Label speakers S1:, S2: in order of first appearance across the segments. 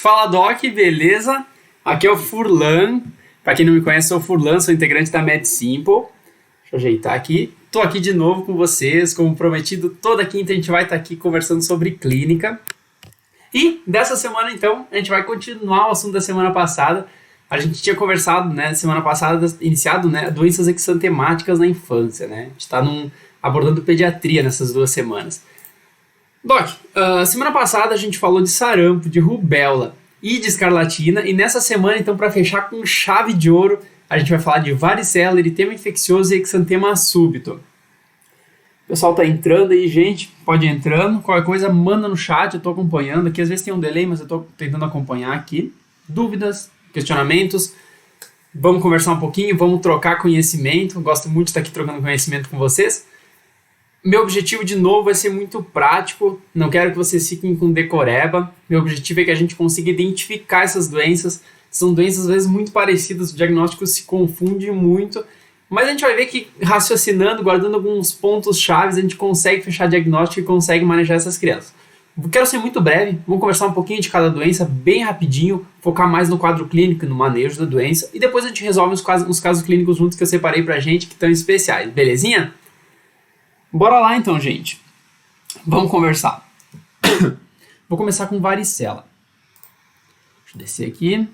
S1: Fala Doc, beleza? Aqui é o Furlan. Para quem não me conhece, sou o Furlan, sou integrante da MedSimple. Deixa eu ajeitar aqui. Tô aqui de novo com vocês, como prometido, toda quinta a gente vai estar aqui conversando sobre clínica. E dessa semana, então, a gente vai continuar o assunto da semana passada. A gente tinha conversado, semana passada, iniciado, doenças exantemáticas na infância, né? A gente está abordando pediatria nessas 2 semanas. Doc, semana passada a gente falou de sarampo, de rubéola e de escarlatina, e nessa semana, então, para fechar com chave de ouro, a gente vai falar de varicela, eritema infeccioso e exantema súbito. O pessoal tá entrando aí, gente, pode ir entrando, qualquer coisa manda no chat, eu tô acompanhando aqui, às vezes tem um delay, mas eu tô tentando acompanhar aqui. Dúvidas, questionamentos, vamos conversar um pouquinho, vamos trocar conhecimento, gosto muito de estar aqui trocando conhecimento com vocês. Meu objetivo, de novo, vai ser muito prático, não quero que vocês fiquem com decoreba, meu objetivo é que a gente consiga identificar essas doenças, são doenças às vezes muito parecidas, o diagnóstico se confunde muito, mas a gente vai ver que raciocinando, guardando alguns pontos chaves, a gente consegue fechar diagnóstico e consegue manejar essas crianças. Quero ser muito breve, vamos conversar um pouquinho de cada doença, bem rapidinho, focar mais no quadro clínico e no manejo da doença, e depois a gente resolve os casos clínicos juntos que eu separei pra gente, que estão especiais, belezinha? Bora lá então, gente. Vamos conversar. Vou começar com varicela. Deixa eu descer aqui.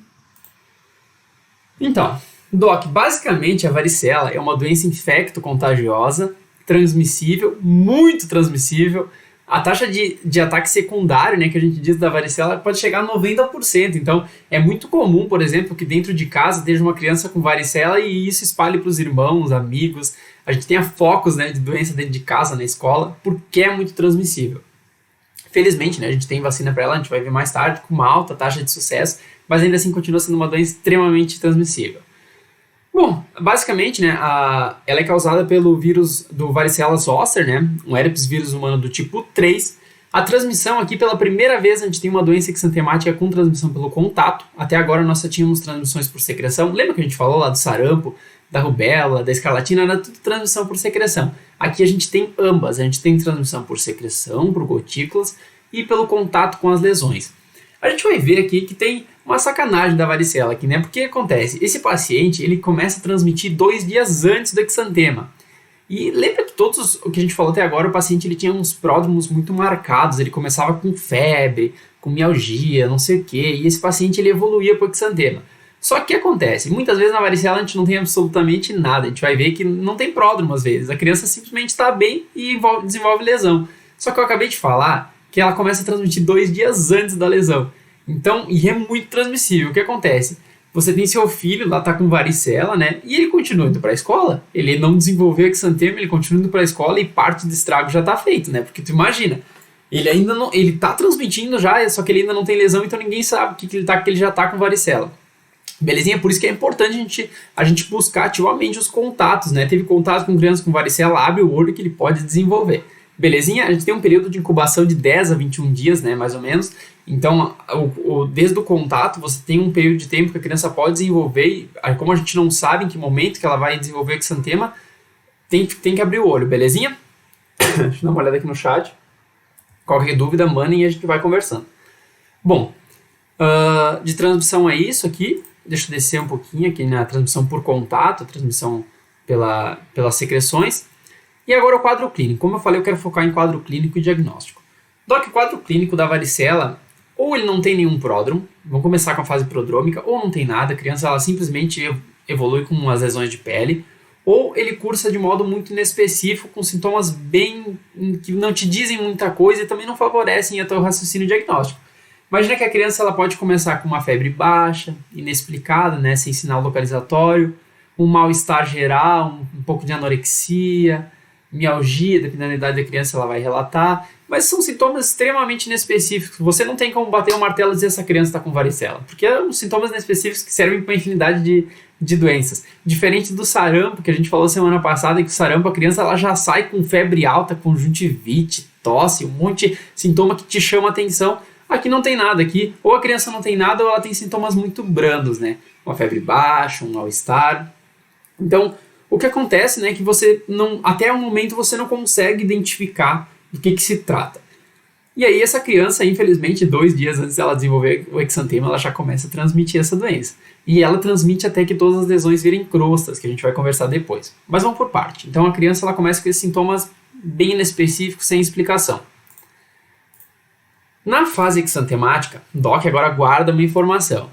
S1: Então, Doc, basicamente a varicela é uma doença infecto-contagiosa, transmissível, muito transmissível. A taxa de ataque secundário, que a gente diz da varicela, pode chegar a 90%. Então, é muito comum, por exemplo, que dentro de casa esteja uma criança com varicela e isso espalhe para os irmãos, amigos. A gente tenha focos de doença dentro de casa, na escola, porque é muito transmissível. Felizmente, a gente tem vacina para ela, a gente vai ver mais tarde, com uma alta taxa de sucesso, mas ainda assim continua sendo uma doença extremamente transmissível. Bom, basicamente, ela é causada pelo vírus do varicela zoster, um herpes vírus humano do tipo 3. A transmissão aqui, pela primeira vez, a gente tem uma doença exantemática com transmissão pelo contato. Até agora nós só tínhamos transmissões por secreção. Lembra que a gente falou lá do sarampo, da rubéola, da escarlatina? Era tudo transmissão por secreção. Aqui a gente tem ambas. A gente tem transmissão por secreção, por gotículas e pelo contato com as lesões. A gente vai ver aqui que tem uma sacanagem da varicela aqui, Porque acontece? Esse paciente, ele começa a transmitir 2 dias antes do exantema. E lembra que o que a gente falou até agora, o paciente ele tinha uns pródromos muito marcados, ele começava com febre, com mialgia, não sei o quê, e esse paciente ele evoluía para o exantema. Só que acontece? Muitas vezes na varicela a gente não tem absolutamente nada, a gente vai ver que não tem pródromo às vezes, a criança simplesmente está bem e desenvolve lesão. Só que eu acabei de falar que ela começa a transmitir 2 dias antes da lesão. Então, e é muito transmissível. O que acontece? Você tem seu filho lá, tá com varicela, e ele continua indo para a escola. Ele não desenvolveu exantema, ele continua indo para a escola e parte do estrago já tá feito, Porque tu imagina, ele ainda não, ele tá transmitindo já, só que ele ainda não tem lesão, então ninguém sabe que ele já tá com varicela. Belezinha? Por isso que é importante a gente buscar ativamente os contatos, Teve contato com crianças com varicela, abre o olho que ele pode desenvolver. Belezinha? A gente tem um período de incubação de 10 a 21 dias, mais ou menos. Então, desde o contato, você tem um período de tempo que a criança pode desenvolver. E como a gente não sabe em que momento que ela vai desenvolver o exantema, tem que abrir o olho, belezinha? Deixa eu dar uma olhada aqui no chat. Qualquer dúvida, mandem e a gente vai conversando. Bom, de transmissão é isso aqui. Deixa eu descer um pouquinho aqui na transmissão por contato, a transmissão pelas secreções. E agora o quadro clínico. Como eu falei, eu quero focar em quadro clínico e diagnóstico. Doc, o quadro clínico da varicela, ou ele não tem nenhum pródromo, vamos começar com a fase prodrômica, ou não tem nada, a criança ela simplesmente evolui com as lesões de pele, ou ele cursa de modo muito inespecífico, com sintomas que não te dizem muita coisa e também não favorecem o teu raciocínio diagnóstico. Imagina que a criança ela pode começar com uma febre baixa, inexplicada, sem sinal localizatório, um mal-estar geral, um pouco de anorexia, mialgia, dependendo da idade da criança, ela vai relatar, mas são sintomas extremamente inespecíficos. Você não tem como bater o martelo e dizer que essa criança está com varicela, porque são sintomas inespecíficos que servem para uma infinidade de doenças. Diferente do sarampo, que a gente falou semana passada, que o sarampo, a criança ela já sai com febre alta, conjuntivite, tosse, um monte de sintoma que te chama a atenção. Aqui não tem nada, aqui ou a criança não tem nada ou ela tem sintomas muito brandos, Uma febre baixa, um mal-estar. Então, o que acontece, que você não, até o momento você não consegue identificar do que se trata. E aí essa criança, infelizmente, 2 dias antes dela desenvolver o exantema, ela já começa a transmitir essa doença. E ela transmite até que todas as lesões virem crostas, que a gente vai conversar depois. Mas vamos por parte. Então a criança ela começa com esses sintomas bem inespecíficos, sem explicação. Na fase exantemática, o Doc agora guarda uma informação.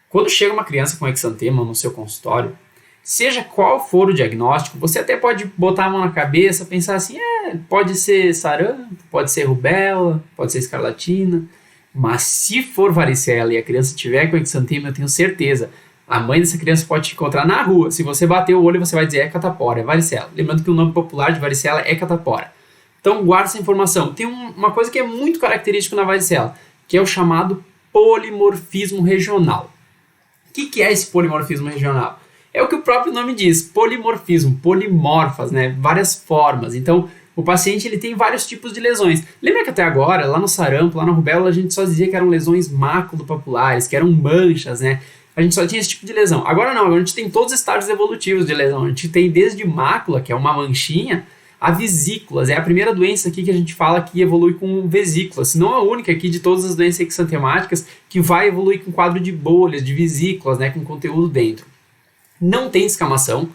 S1: Quando chega uma criança com exantema no seu consultório, seja qual for o diagnóstico, você até pode botar a mão na cabeça, pensar assim, pode ser sarampo, pode ser rubéola, pode ser escarlatina, mas se for varicela e a criança tiver com exantema, eu tenho certeza, a mãe dessa criança pode te encontrar na rua, se você bater o olho você vai dizer é catapora, é varicela. Lembrando que o nome popular de varicela é catapora. Então guarda essa informação. Tem uma coisa que é muito característica na varicela, que é o chamado polimorfismo regional. O que é esse polimorfismo regional? É o que o próprio nome diz, polimorfismo, polimorfas, né? Várias formas. Então, o paciente ele tem vários tipos de lesões. Lembra que até agora, lá no sarampo, lá na rubéola, a gente só dizia que eram lesões maculopapulares, que eram manchas, né? A gente só tinha esse tipo de lesão. Agora não, agora a gente tem todos os estágios evolutivos de lesão. A gente tem desde mácula, que é uma manchinha, a vesículas. É a primeira doença aqui que a gente fala que evolui com vesículas. Se não a única aqui de todas as doenças exantemáticas que vai evoluir com quadro de bolhas, de vesículas, né? Com conteúdo dentro. Não tem descamação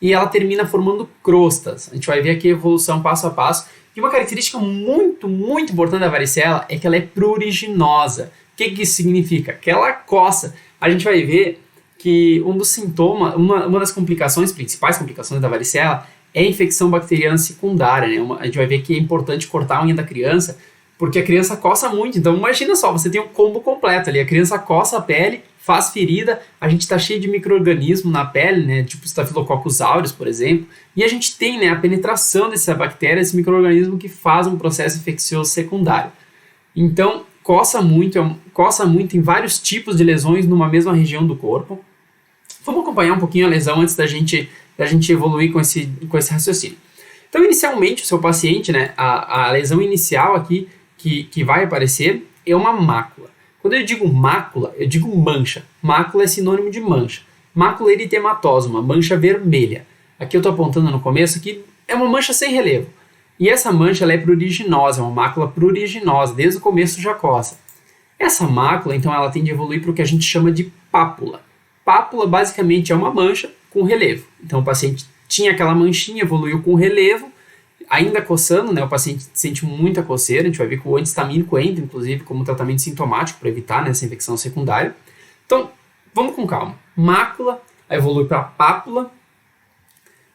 S1: e ela termina formando crostas. A gente vai ver aqui a evolução passo a passo. E uma característica muito, muito importante da varicela é que ela é pruriginosa. O que isso significa? Que ela coça. A gente vai ver que um dos sintomas, uma das complicações, principais complicações da varicela é a infecção bacteriana secundária, né? A gente vai ver que é importante cortar a unha da criança, porque a criança coça muito. Então imagina só, você tem um combo completo ali, a criança coça a pele, faz ferida, a gente está cheio de micro-organismo na pele, né, tipo Staphylococcus aureus, por exemplo, e a gente tem, né, a penetração dessa bactéria, esse micro-organismo que faz um processo infeccioso secundário. Então, coça muito em vários tipos de lesões numa mesma região do corpo. Vamos acompanhar um pouquinho a lesão antes da gente evoluir com esse raciocínio. Então, inicialmente, o seu paciente, né, a lesão inicial aqui que vai aparecer é uma mácula. Quando eu digo mácula, eu digo mancha. Mácula é sinônimo de mancha. Mácula eritematosa, uma mancha vermelha. Aqui eu estou apontando no começo que é uma mancha sem relevo. E essa mancha ela é pruriginosa, é uma mácula pruriginosa, desde o começo já coça. Essa mácula, então, ela tende a evoluir para o que a gente chama de pápula. Pápula, basicamente, é uma mancha com relevo. Então, o paciente tinha aquela manchinha, evoluiu com relevo, ainda coçando, né? O paciente sente muita coceira, a gente vai ver que o antihistamínico entra, inclusive, como tratamento sintomático para evitar, né, essa infecção secundária. Então, vamos com calma. Mácula, evolui para pápula.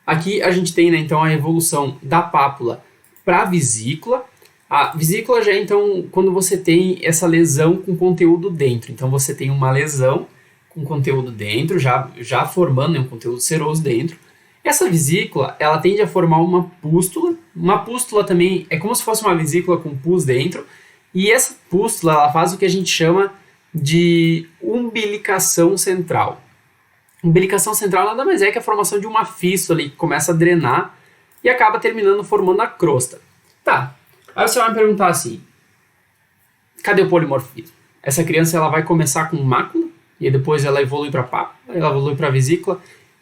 S1: Aqui a gente tem, né, então, a evolução da pápula para a vesícula. A vesícula já é, então, quando você tem essa lesão com conteúdo dentro. Então, você tem uma lesão com conteúdo dentro, já formando, né, um conteúdo seroso dentro. Essa vesícula, ela tende a formar uma pústula. Uma pústula também é como se fosse uma vesícula com pus dentro. E essa pústula, ela faz o que a gente chama de umbilicação central. Umbilicação central nada mais é que a formação de uma fístula que começa a drenar e acaba terminando formando a crosta. Tá, aí você vai me perguntar assim, cadê o polimorfismo? Essa criança ela vai começar com mácula e depois ela evolui para pápula, ela evolui para vesícula.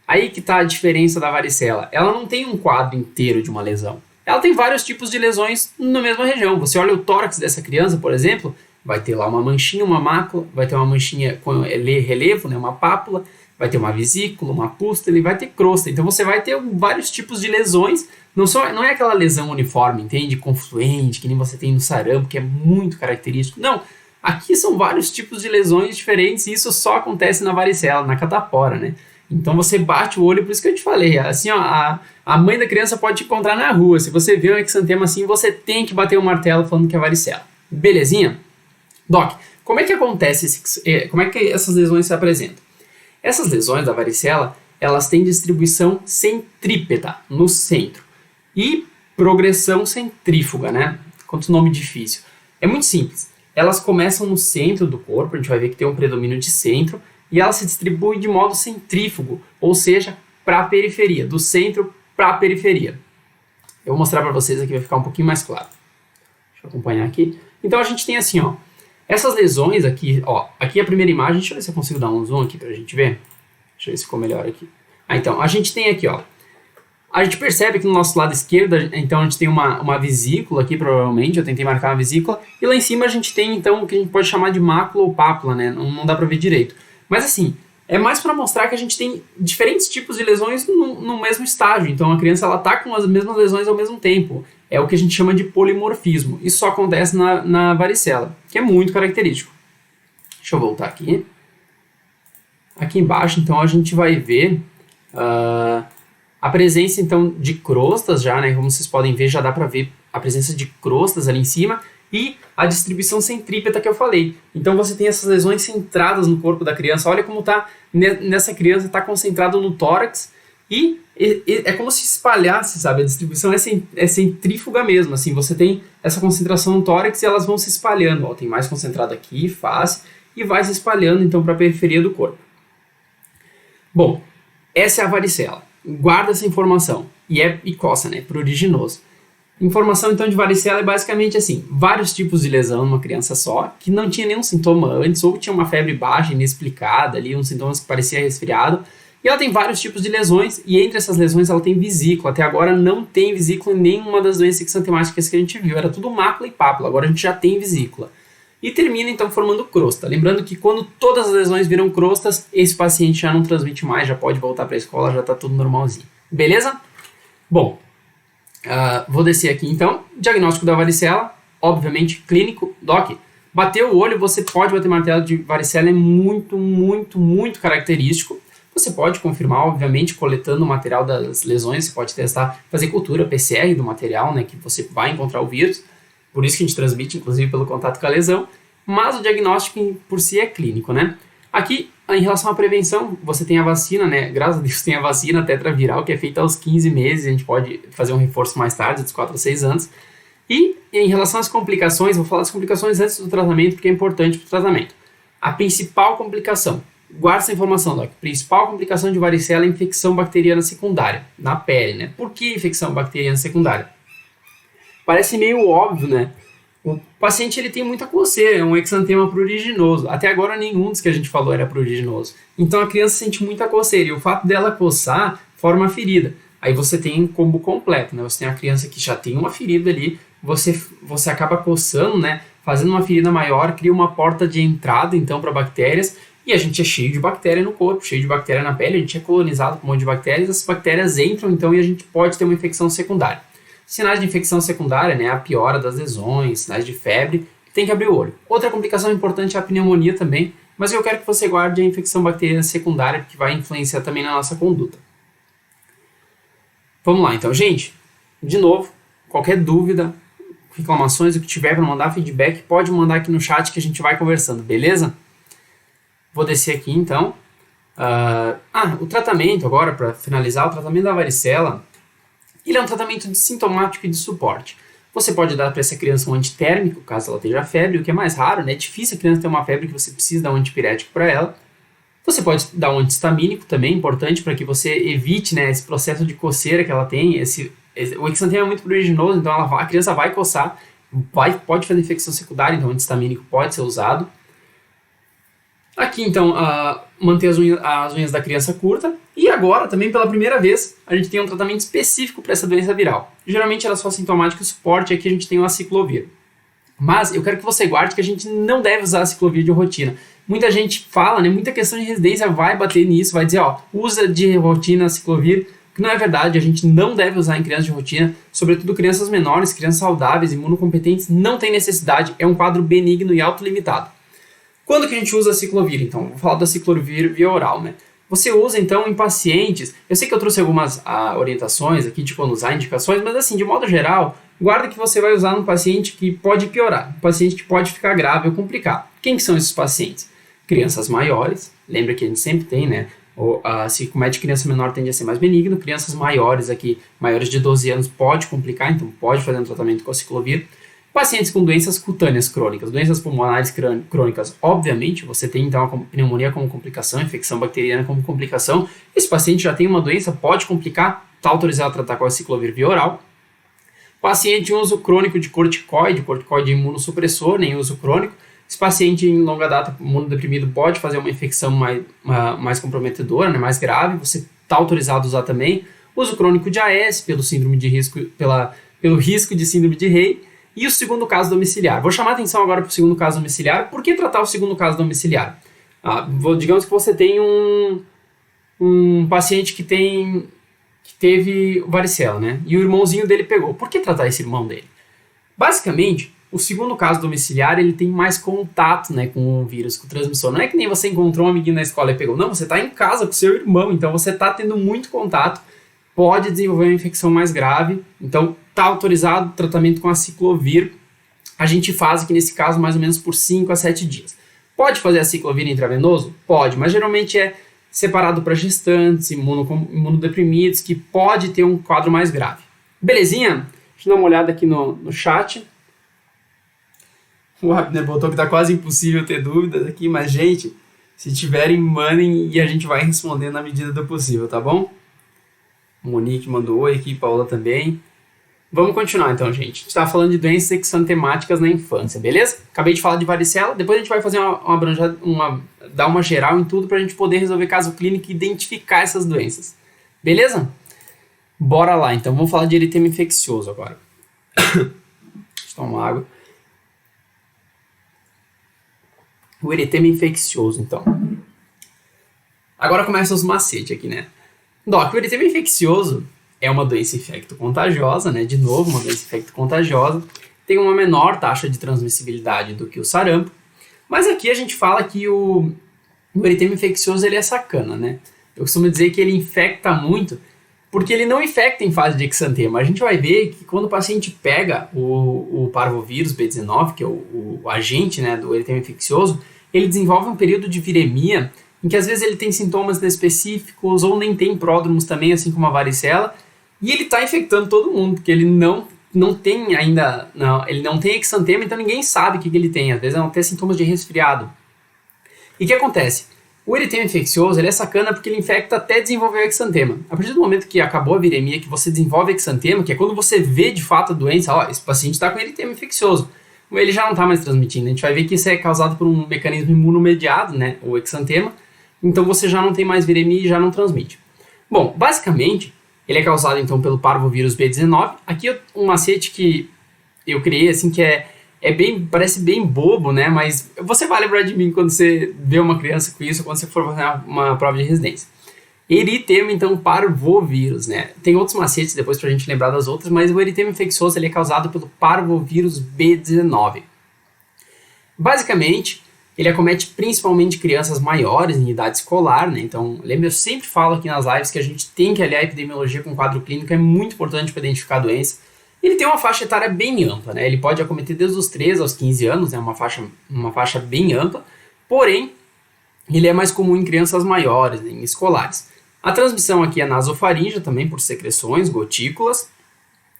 S1: Aí que está a diferença da varicela. Ela não tem um quadro inteiro de uma lesão. Ela tem vários tipos de lesões na mesma região. Você olha o tórax dessa criança, por exemplo, vai ter lá uma manchinha, uma mácula, vai ter uma manchinha com relevo, né, uma pápula, vai ter uma vesícula, uma pústula e vai ter crosta. Então você vai ter vários tipos de lesões. Não é aquela lesão uniforme, entende? Confluente, que nem você tem no sarampo, que é muito característico. Não. Aqui são vários tipos de lesões diferentes e isso só acontece na varicela, na catapora, né? Então você bate o olho, por isso que eu te falei, assim, ó, a mãe da criança pode te encontrar na rua, se você vê um exantema assim, você tem que bater o martelo falando que é varicela. Belezinha? Doc, como é que acontece, como é que essas lesões se apresentam? Essas lesões da varicela, elas têm distribuição centrípeta, no centro, e progressão centrífuga, né? Quanto nome difícil. É muito simples, elas começam no centro do corpo, a gente vai ver que tem um predomínio de centro, e ela se distribui de modo centrífugo, ou seja, para a periferia, do centro para a periferia. Eu vou mostrar para vocês aqui, vai ficar um pouquinho mais claro. Deixa eu acompanhar aqui. Então a gente tem assim, ó, essas lesões aqui, ó, aqui é a primeira imagem, deixa eu ver se eu consigo dar um zoom aqui para a gente ver. Deixa eu ver se ficou melhor aqui. Então, a gente tem aqui, ó, A gente percebe que no nosso lado esquerdo, então a gente tem uma vesícula aqui, provavelmente, eu tentei marcar uma vesícula, e lá em cima a gente tem então o que a gente pode chamar de mácula ou pápula, né? Não dá pra ver direito. Mas assim, é mais para mostrar que a gente tem diferentes tipos de lesões no mesmo estágio. Então a criança ela tá com as mesmas lesões ao mesmo tempo. É o que a gente chama de polimorfismo. Isso só acontece na varicela, que é muito característico. Deixa eu voltar aqui. Aqui embaixo, então, a gente vai ver a presença, então, de crostas já, né? Como vocês podem ver, já dá para ver a presença de crostas ali em cima e a distribuição centrípeta que eu falei. Então, você tem essas lesões centradas no corpo da criança. Olha como tá nessa criança, está concentrado no tórax e é como se espalhasse, sabe? A distribuição é centrífuga mesmo, assim. Você tem essa concentração no tórax e elas vão se espalhando. Ó, tem mais concentrado aqui, face, e vai se espalhando, então, para a periferia do corpo. Bom, essa é a varicela. Guarda essa informação. E coça, né? Pruriginoso. Informação, então, de varicela é basicamente assim: vários tipos de lesão numa criança só, que não tinha nenhum sintoma antes, ou tinha uma febre baixa, inexplicada, ali, uns sintomas que parecia resfriado. E ela tem vários tipos de lesões, e entre essas lesões ela tem vesícula. Até agora não tem vesícula em nenhuma das doenças exantemáticas que a gente viu. Era tudo mácula e pápula, agora a gente já tem vesícula. E termina então formando crosta. Lembrando que quando todas as lesões viram crostas, esse paciente já não transmite mais, já pode voltar para a escola, já está tudo normalzinho. Beleza? Bom, vou descer aqui então. Diagnóstico da varicela, obviamente clínico. Doc, bateu o olho, você pode bater martelo de varicela, é muito, muito, muito característico. Você pode confirmar, obviamente, coletando o material das lesões, você pode testar, fazer cultura PCR do material, né, que você vai encontrar o vírus. Por isso que a gente transmite, inclusive, pelo contato com a lesão. Mas o diagnóstico por si é clínico, né? Aqui, em relação à prevenção, você tem a vacina, né? Graças a Deus tem a vacina tetraviral, que é feita aos 15 meses. A gente pode fazer um reforço mais tarde, dos 4 a 6 anos. E em relação às complicações, vou falar das complicações antes do tratamento, porque é importante para o tratamento. A principal complicação, guarda essa informação, Doc. Principal complicação de varicela é a infecção bacteriana secundária, na pele, né? Por que infecção bacteriana secundária? Parece meio óbvio, né? O paciente ele tem muita coceira, é um exantema pruriginoso. Até agora nenhum dos que a gente falou era pruriginoso. Então a criança sente muita coceira e o fato dela coçar forma a ferida. Aí você tem um combo completo, né? Você tem a criança que já tem uma ferida ali, você acaba coçando, né? Fazendo uma ferida maior, cria uma porta de entrada então para bactérias. E a gente é cheio de bactéria no corpo, cheio de bactéria na pele, a gente é colonizado por um monte de bactérias, essas bactérias entram então e a gente pode ter uma infecção secundária. Sinais de infecção secundária, né, a piora das lesões, sinais de febre, tem que abrir o olho. Outra complicação importante é a pneumonia também, mas eu quero que você guarde a infecção bacteriana secundária, que vai influenciar também na nossa conduta. Vamos lá, então, gente. De novo, qualquer dúvida, reclamações, o que tiver para mandar feedback, pode mandar aqui no chat que a gente vai conversando, beleza? Vou descer aqui, então. O tratamento agora, para finalizar, o tratamento da varicela, ele é um tratamento sintomático e de suporte. Você pode dar para essa criança um antitérmico, caso ela tenha febre, o que é mais raro, né? É difícil a criança ter uma febre que você precisa dar um antipirético para ela. Você pode dar um antihistamínico também, importante para que você evite, né, esse processo de coceira que ela tem. O exantema é muito pruriginoso, então a criança vai coçar, pode fazer infecção secundária, então o antihistamínico pode ser usado. Aqui, então, manter as unhas da criança curta. E agora, também pela primeira vez, a gente tem um tratamento específico para essa doença viral. Geralmente ela é só sintomática e suporte, aqui a gente tem o aciclovir. Mas eu quero que você guarde que a gente não deve usar aciclovir de rotina. Muita gente fala, né, muita questão de residência vai bater nisso, vai dizer, usa de rotina aciclovir, que não é verdade, a gente não deve usar em crianças de rotina, sobretudo crianças menores, crianças saudáveis, imunocompetentes, não tem necessidade, é um quadro benigno e autolimitado. Quando que a gente usa a aciclovir? Então, vou falar da aciclovir via oral, né? Você usa, então, em pacientes... Eu sei que eu trouxe algumas orientações aqui de quando usar, indicações, mas, assim, de modo geral, guarda que você vai usar num paciente que pode piorar, um paciente que pode ficar grave ou complicar. Quem que são esses pacientes? Crianças maiores, lembra que a gente sempre tem, né? Se comete criança menor, tende a ser mais benigno. Crianças maiores aqui, maiores de 12 anos, pode complicar, então pode fazer um tratamento com a aciclovir. Pacientes com doenças cutâneas crônicas, doenças pulmonares crônicas, obviamente, você tem então a pneumonia como complicação, infecção bacteriana como complicação. Esse paciente já tem uma doença, pode complicar, está autorizado a tratar com a aciclovir via oral. Paciente de uso crônico de corticoide imunossupressor, nem uso crônico. Esse paciente em longa data imunodeprimido pode fazer uma infecção mais comprometedora, né, mais grave, você está autorizado a usar também. uso crônico de AS, pelo risco de síndrome de Rey, e o segundo caso domiciliar. Vou chamar a atenção agora para o segundo caso domiciliar. Por que tratar o segundo caso domiciliar? Digamos que você tem um paciente que teve varicela, né? E o irmãozinho dele pegou. Por que tratar esse irmão dele? Basicamente, o segundo caso domiciliar, ele tem mais contato, né, com o vírus, com o transmissor. Não é que nem você encontrou um amiguinho na escola e pegou. Não, você está em casa com seu irmão, então você está tendo muito contato, pode desenvolver uma infecção mais grave. Então, está autorizado o tratamento com aciclovir. A gente faz aqui nesse caso mais ou menos por 5 a 7 dias. Pode fazer aciclovir intravenoso? Pode, mas geralmente é separado para gestantes, imunodeprimidos, que pode ter um quadro mais grave. Belezinha? Deixa eu dar uma olhada aqui no chat. O Abner botou que tá quase impossível ter dúvidas aqui, mas, gente, se tiverem, mandem e a gente vai responder na medida do possível, tá bom? Monique mandou oi aqui, Paula também. Vamos continuar então, gente. A gente tá falando de doenças exantemáticas na infância, beleza? Acabei de falar de varicela, depois a gente vai fazer dar uma geral em tudo pra gente poder resolver caso clínico e identificar essas doenças. Beleza? Bora lá, então. Vamos falar de eritema infeccioso agora. Deixa eu tomar água. O eritema infeccioso, então. Agora começam os macetes aqui, né? Doc, o eritema infeccioso é uma doença infecto-contagiosa, né? De novo, uma doença infecto-contagiosa. Tem uma menor taxa de transmissibilidade do que o sarampo. Mas aqui a gente fala que o eritema infeccioso, ele é sacana, né? Eu costumo dizer que ele infecta muito, porque ele não infecta em fase de exantema. A gente vai ver que quando o paciente pega o parvovírus B19, que é o agente, né, do eritema infeccioso, ele desenvolve um período de viremia em que às vezes ele tem sintomas específicos ou nem tem pródromos também, assim como a varicela, e ele está infectando todo mundo, porque ele não tem ainda, ele não tem exantema, então ninguém sabe o que ele tem. Às vezes é até sintomas de resfriado. E o que acontece? O eritema infeccioso, ele é sacana porque ele infecta até desenvolver o exantema. A partir do momento que acabou a viremia, que você desenvolve exantema, que é quando você vê de fato a doença, esse paciente está com eritema infeccioso, ele já não está mais transmitindo. A gente vai ver que isso é causado por um mecanismo imunomediado, né, o exantema, então você já não tem mais viremia e já não transmite. Bom, basicamente, ele é causado então pelo parvovírus B19. Aqui um macete que eu criei, assim, que parece bem bobo, né? Mas você vai lembrar de mim quando você vê uma criança com isso, quando você for fazer uma prova de residência. Eritema, então, parvovírus, né? Tem outros macetes depois pra gente lembrar das outras, mas o eritema infeccioso ele é causado pelo parvovírus B19. Basicamente, ele acomete principalmente crianças maiores em idade escolar, né? Então, lembra, eu sempre falo aqui nas lives que a gente tem que aliar a epidemiologia com o quadro clínico, é muito importante para identificar a doença. Ele tem uma faixa etária bem ampla, né? Ele pode acometer desde os 13 aos 15 anos, né? Uma faixa bem ampla, porém, ele é mais comum em crianças maiores, né? Em escolares. A transmissão aqui é nasofaríngea, também por secreções, gotículas,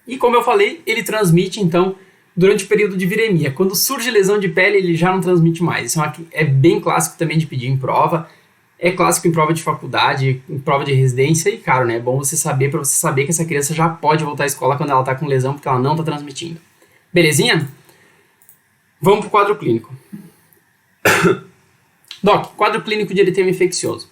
S1: e como eu falei, ele transmite, então, durante o período de viremia. Quando surge lesão de pele, ele já não transmite mais. Isso é bem clássico também de pedir em prova. É clássico em prova de faculdade, em prova de residência. E, claro, né, é bom você saber, para você saber que essa criança já pode voltar à escola quando ela está com lesão, porque ela não está transmitindo. Belezinha? Vamos para o quadro clínico. Doc, quadro clínico de eritema infeccioso.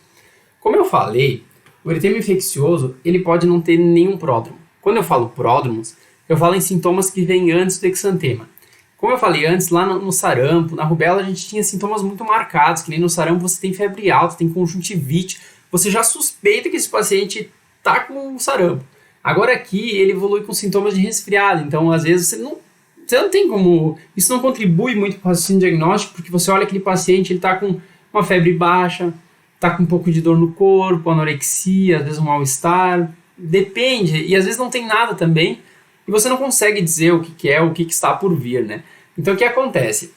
S1: Como eu falei, o eritema infeccioso ele pode não ter nenhum pródromo. Quando eu falo pródromos, eu falo em sintomas que vêm antes do exantema. Como eu falei antes, lá no sarampo, na rubéola, a gente tinha sintomas muito marcados, que nem no sarampo você tem febre alta, tem conjuntivite, você já suspeita que esse paciente está com sarampo. Agora aqui ele evolui com sintomas de resfriado, então às vezes você não tem como, isso não contribui muito para o raciocínio diagnóstico, porque você olha aquele paciente, ele está com uma febre baixa, está com um pouco de dor no corpo, anorexia, às vezes um mal-estar, depende, e às vezes não tem nada também, e você não consegue dizer o que é, o que está por vir, né? Então, o que acontece?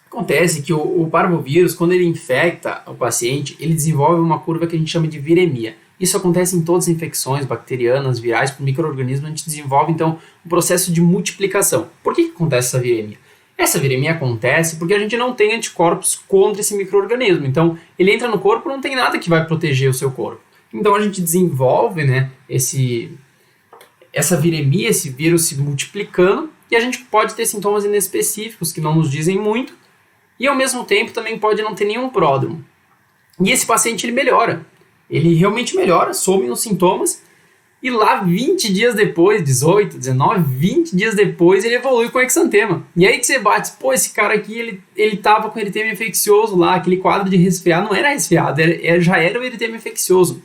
S1: Acontece que o parvovírus, quando ele infecta o paciente, ele desenvolve uma curva que a gente chama de viremia. Isso acontece em todas as infecções bacterianas, virais, por micro-organismos, a gente desenvolve, então, um processo de multiplicação. Por que acontece essa viremia? Essa viremia acontece porque a gente não tem anticorpos contra esse micro-organismo. Então, ele entra no corpo, não tem nada que vai proteger o seu corpo. Então, a gente desenvolve, né, essa viremia, esse vírus se multiplicando, e a gente pode ter sintomas inespecíficos que não nos dizem muito, e ao mesmo tempo também pode não ter nenhum pródromo. E esse paciente ele melhora, ele realmente melhora, some nos sintomas, E lá 20 dias depois, 18, 19, 20 dias depois, ele evolui com exantema. E aí que você bate, pô, esse cara aqui, ele tava com eritema infeccioso lá, aquele quadro de resfriado, não era resfriado, já era o eritema infeccioso.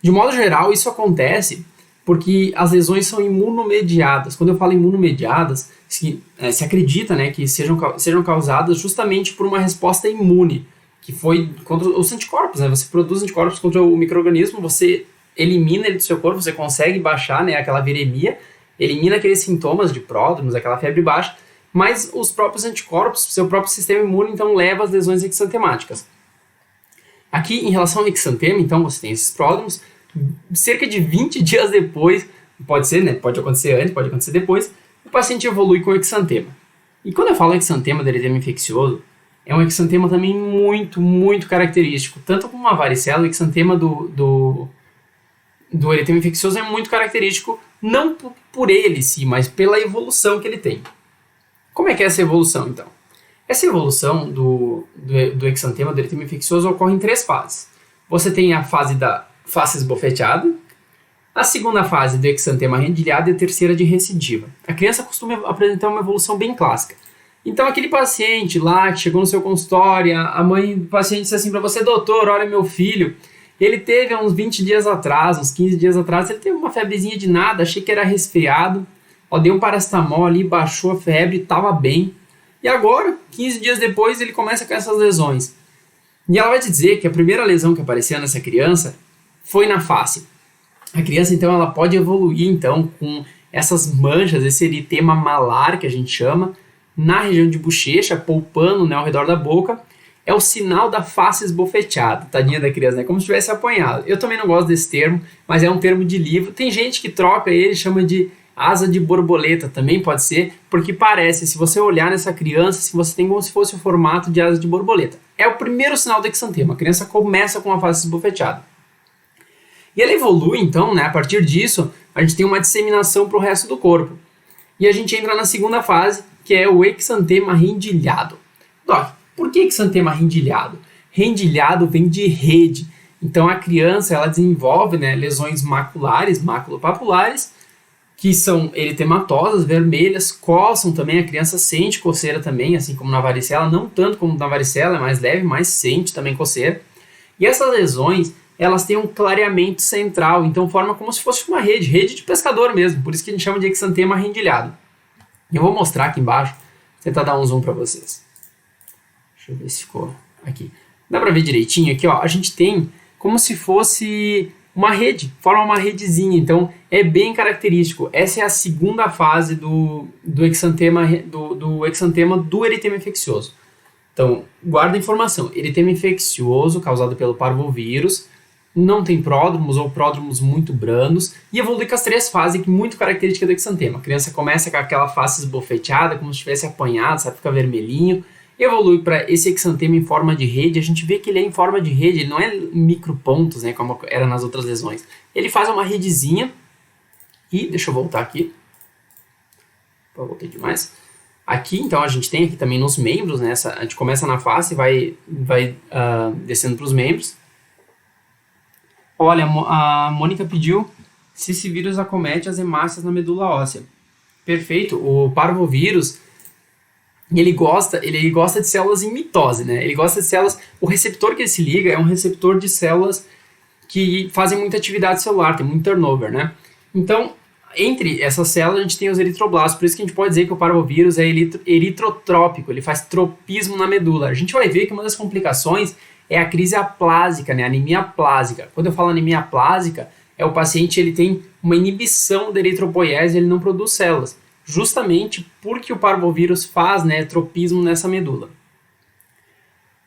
S1: De modo geral, isso acontece porque as lesões são imunomediadas. Quando eu falo imunomediadas, se acredita, né, que sejam causadas justamente por uma resposta imune, que foi contra os anticorpos, né? Você produz anticorpos contra o micro-organismo, você elimina ele do seu corpo, você consegue baixar, né, aquela viremia, elimina aqueles sintomas de pródromos, aquela febre baixa, mas os próprios anticorpos, seu próprio sistema imune, então, leva às lesões exantemáticas. Aqui, em relação ao exantema, então, você tem esses pródromos, cerca de 20 dias depois, pode ser, né, pode acontecer antes, pode acontecer depois, o paciente evolui com exantema. E quando eu falo exantema do eritema infeccioso, é um exantema também muito, muito característico, tanto como uma varicela, o exantema do eritema infeccioso é muito característico, não por ele sim, mas pela evolução que ele tem. Como é que é essa evolução, então? Essa evolução do exantema, do eritema infeccioso, ocorre em 3 fases. Você tem a fase da face esbofeteada, a segunda fase do exantema rendilhado e a terceira de recidiva. A criança costuma apresentar uma evolução bem clássica. Então, aquele paciente lá que chegou no seu consultório, a mãe do paciente disse assim para você, doutor, olha meu filho, ele teve há uns 20 dias atrás, uns 15 dias atrás, ele teve uma febrezinha de nada, achei que era resfriado, deu um paracetamol ali, baixou a febre, estava bem. E agora, 15 dias depois, ele começa com essas lesões. E ela vai te dizer que a primeira lesão que apareceu nessa criança foi na face. A criança, então, ela pode evoluir, então, com essas manchas, esse eritema malar, que a gente chama, na região de bochecha, polpando, né, ao redor da boca, é o sinal da face esbofeteada, tadinha da criança, né, como se tivesse apanhado. Eu também não gosto desse termo, mas é um termo de livro. Tem gente que troca ele, chama de asa de borboleta, também pode ser, porque parece, se você olhar nessa criança, se você tem como se fosse o formato de asa de borboleta. É o primeiro sinal do exantema, a criança começa com a face esbofeteada. E ela evolui, então, né, a partir disso, a gente tem uma disseminação para o resto do corpo. E a gente entra na segunda fase, que é o exantema rendilhado. Doc, por que exantema rendilhado? Rendilhado vem de rede. Então a criança ela desenvolve, né, lesões maculares, maculopapulares, que são eritematosas, vermelhas, coçam também, a criança sente coceira também, assim como na varicela, não tanto como na varicela, é mais leve, mas sente também coceira. E essas lesões, elas têm um clareamento central, então forma como se fosse uma rede de pescador mesmo, por isso que a gente chama de exantema rendilhado. Eu vou mostrar aqui embaixo, tentar dar um zoom para vocês. Deixa eu ver se ficou aqui. Dá para ver direitinho aqui, ó, a gente tem como se fosse uma rede, forma uma redezinha, então é bem característico. Essa é a segunda fase do exantema do eritema infeccioso. Então, guarda a informação, eritema infeccioso causado pelo parvovírus, não tem pródromos ou pródromos muito brandos e evolui com as 3 fases que muito característica do exantema. A criança começa com aquela face esbofeteada, como se tivesse apanhado, sabe, fica vermelhinho, evolui para esse exantema em forma de rede. A gente vê que ele é em forma de rede, ele não é micropontos, né, como era nas outras lesões. Ele faz uma redezinha e, deixa eu voltar aqui, voltei demais. Aqui, então, a gente tem aqui também nos membros, né, a gente começa na face e vai descendo para os membros. Olha, a Mônica pediu se esse vírus acomete as hemácias na medula óssea. Perfeito, o parvovírus, ele gosta de células em mitose, né? Ele gosta de células, o receptor que ele se liga é um receptor de células que fazem muita atividade celular, tem muito turnover, né? Então, entre essas células a gente tem os eritroblastos, por isso que a gente pode dizer que o parvovírus é eritrotrópico, ele faz tropismo na medula. A gente vai ver que uma das complicações é a crise aplásica, né? Anemia aplásica. Quando eu falo anemia aplásica, o paciente ele tem uma inibição da eritropoiese, ele não produz células, justamente porque o parvovírus faz, né, tropismo nessa medula.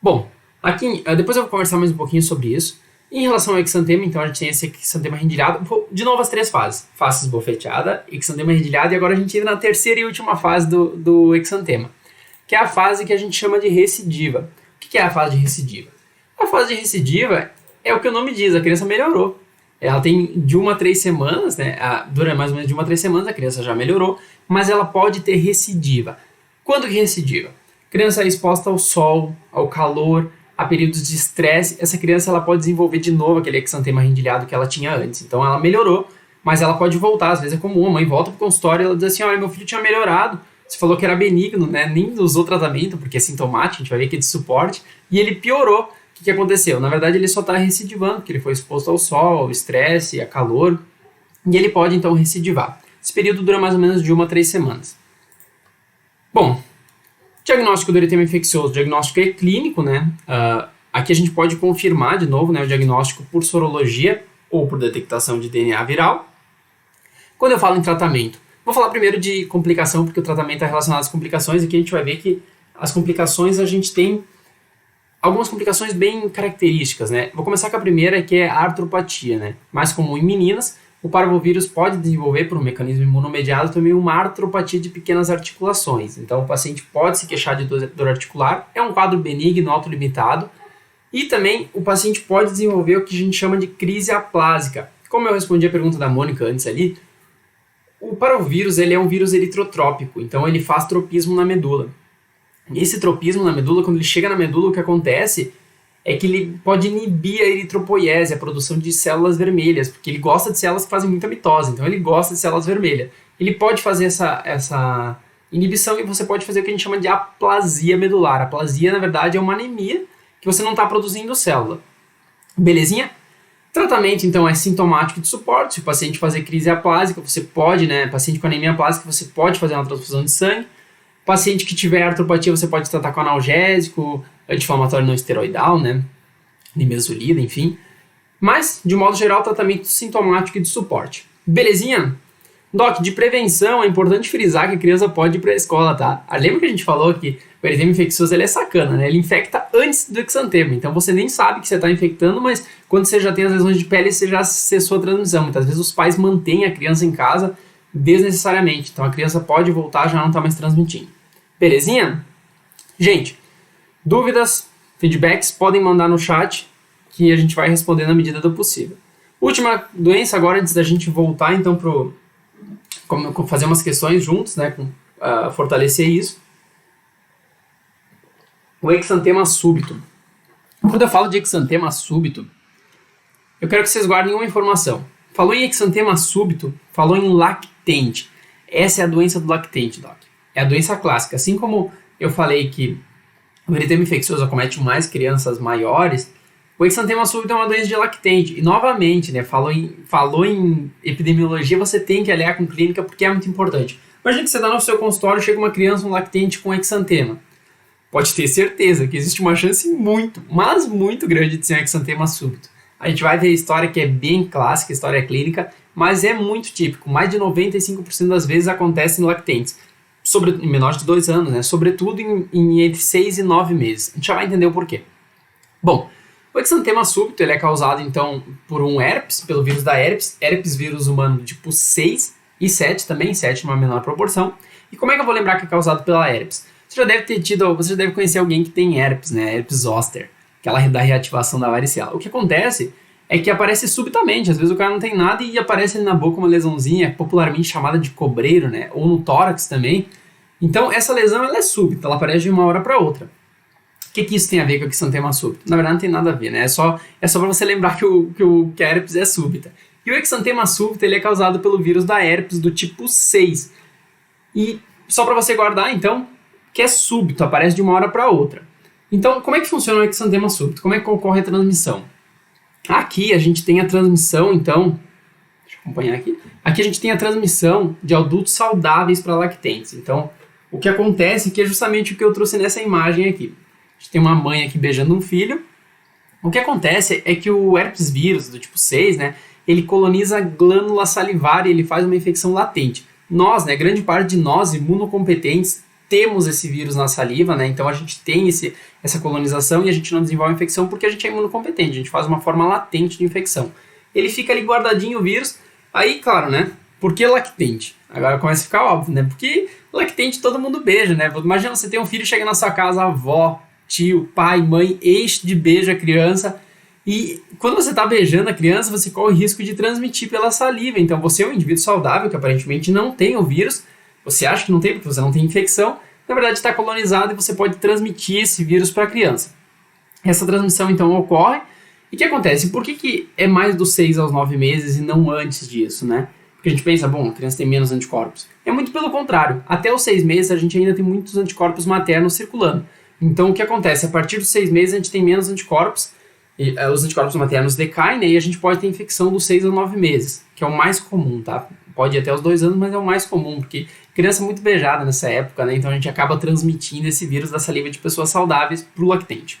S1: Bom, aqui depois eu vou conversar mais um pouquinho sobre isso. Em relação ao exantema, então a gente tem esse exantema rendilhado, de novo as 3 fases, face esbofeteada, exantema rendilhado, e agora a gente entra na terceira e última fase do exantema, que é a fase que a gente chama de recidiva. O que é a fase de recidiva? A fase de recidiva é o que o nome diz, a criança melhorou. Ela tem de 1 a 3 semanas, né? Dura mais ou menos de 1 a 3 semanas, a criança já melhorou, mas ela pode ter recidiva. Quando que recidiva? A criança é exposta ao sol, ao calor, a períodos de estresse, essa criança ela pode desenvolver de novo aquele exantema rendilhado que ela tinha antes. Então ela melhorou, mas ela pode voltar. Às vezes é comum, a mãe volta pro consultório e ela diz assim, olha, meu filho tinha melhorado, você falou que era benigno, né? Nem usou tratamento, porque é sintomático, a gente vai ver que é de suporte, e ele piorou. O que aconteceu? Na verdade ele só está recidivando, porque ele foi exposto ao sol, ao estresse, a calor, e ele pode então recidivar. Esse período dura mais ou menos de 1 a 3 semanas. Bom, diagnóstico do eritema infeccioso, o diagnóstico é clínico, né? Aqui a gente pode confirmar de novo, né, o diagnóstico por sorologia ou por detectação de DNA viral. Quando eu falo em tratamento, vou falar primeiro de complicação, porque o tratamento é relacionado às complicações. Aqui a gente vai ver que as complicações, a gente tem algumas complicações bem características, né? Vou começar com a primeira, que é a artropatia, né? Mais comum em meninas. O parvovírus pode desenvolver, por um mecanismo imunomediado, também uma artropatia de pequenas articulações. Então, o paciente pode se queixar de dor articular, é um quadro benigno, autolimitado, e também o paciente pode desenvolver o que a gente chama de crise aplásica. Como eu respondi a pergunta da Mônica antes ali, o parvovírus ele é um vírus eritrotrópico, então ele faz tropismo na medula. E esse tropismo na medula, quando ele chega na medula, o que acontece é que ele pode inibir a eritropoiese, a produção de células vermelhas, porque ele gosta de células que fazem muita mitose, então ele gosta de células vermelhas. Ele pode fazer essa inibição e você pode fazer o que a gente chama de aplasia medular. A aplasia, na verdade, é uma anemia que você não está produzindo célula. Belezinha? Tratamento, então, é sintomático de suporte. Se o paciente fazer crise aplásica, você pode, né? Paciente com anemia aplásica, você pode fazer uma transfusão de sangue. Paciente que tiver artropatia, você pode tratar com analgésico, anti-inflamatório não esteroidal, né? Nimesulida, enfim. Mas, de modo geral, tratamento sintomático e de suporte. Belezinha? Doc, de prevenção, é importante frisar que a criança pode ir para a escola, tá? Lembra que a gente falou que o eritema infeccioso ele é sacana, né? Ele infecta antes do exantema. Então, você nem sabe que você está infectando, mas quando você já tem as lesões de pele, você já cessou a transmissão. Muitas vezes os pais mantêm a criança em casa desnecessariamente. Então, a criança pode voltar, já não está mais transmitindo. Belezinha? Gente, dúvidas, feedbacks, podem mandar no chat que a gente vai responder na medida do possível. Última doença agora, antes da gente voltar então para fazer umas questões juntos, né, fortalecer isso. O exantema súbito. Quando eu falo de exantema súbito, eu quero que vocês guardem uma informação. Falou em exantema súbito, falou em lactente. Essa é a doença do lactente, Doc. É a doença clássica. Assim como eu falei que o eritema infeccioso acomete mais crianças maiores, o exantema súbito é uma doença de lactente. E novamente, né, falou em epidemiologia, você tem que aliar com clínica porque é muito importante. Imagina que você está no seu consultório, chega uma criança, um lactente com exantema. Pode ter certeza que existe uma chance mas muito grande de ser um exantema súbito. A gente vai ver a história que é bem clássica, a história clínica, mas é muito típico. Mais de 95% das vezes acontece em lactentes. Em menores de 2 anos, né? Sobretudo em entre 6 e 9 meses. A gente já vai entender o porquê. Bom, o exantema súbito ele é causado, então, por um herpes, pelo vírus da herpes vírus humano tipo 6 e 7 também, 7 numa menor proporção. E como é que eu vou lembrar que é causado pela herpes? Você já deve conhecer alguém que tem herpes, né? Herpes zoster, aquela da reativação da varicela. O que acontece é que aparece subitamente, às vezes o cara não tem nada e aparece ali na boca uma lesãozinha, popularmente chamada de cobreiro, né? Ou no tórax também. Então, essa lesão ela é súbita, ela aparece de uma hora para outra. O que isso tem a ver com o exantema súbito? Na verdade, não tem nada a ver, né? É só para você lembrar que a herpes é súbita. E o exantema súbito ele é causado pelo vírus da herpes do tipo 6. E só para você guardar, então, que é súbito, aparece de uma hora para outra. Então, como é que funciona o exantema súbito? Como é que ocorre a transmissão? Aqui a gente tem a transmissão, então, deixa eu acompanhar aqui. Aqui a gente tem a transmissão de adultos saudáveis para lactentes. Então, o que acontece que é justamente o que eu trouxe nessa imagem aqui. A gente tem uma mãe aqui beijando um filho. O que acontece é que o herpes vírus do tipo 6, né, ele coloniza a glândula salivar e ele faz uma infecção latente. Nós, né, grande parte de nós, imunocompetentes, temos esse vírus na saliva, né, então a gente tem essa colonização e a gente não desenvolve infecção porque a gente é imunocompetente, a gente faz uma forma latente de infecção. Ele fica ali guardadinho o vírus, aí, claro, né, por que lactente? Agora começa a ficar óbvio, né, porque lactente todo mundo beija, né, imagina você ter um filho, chega na sua casa, avó, tio, pai, mãe, enche de beijo a criança. E quando você está beijando a criança, você corre o risco de transmitir pela saliva. Então você é um indivíduo saudável que aparentemente não tem o vírus. Você acha que não tem porque você não tem infecção. Na verdade está colonizado e você pode transmitir esse vírus para a criança. Essa transmissão, então, ocorre. E o que acontece? Por que é mais dos 6 aos 9 meses e não antes disso, né? Porque a gente pensa, bom, a criança tem menos anticorpos. É muito pelo contrário. Até os 6 meses a gente ainda tem muitos anticorpos maternos circulando. Então, o que acontece? A partir dos 6 meses a gente tem menos anticorpos, e, os anticorpos maternos decaem, né? E a gente pode ter infecção dos 6 a 9 meses, que é o mais comum, tá? Pode ir até os 2 anos, mas é o mais comum, porque criança é muito beijada nessa época, né? Então a gente acaba transmitindo esse vírus da saliva de pessoas saudáveis para o lactente.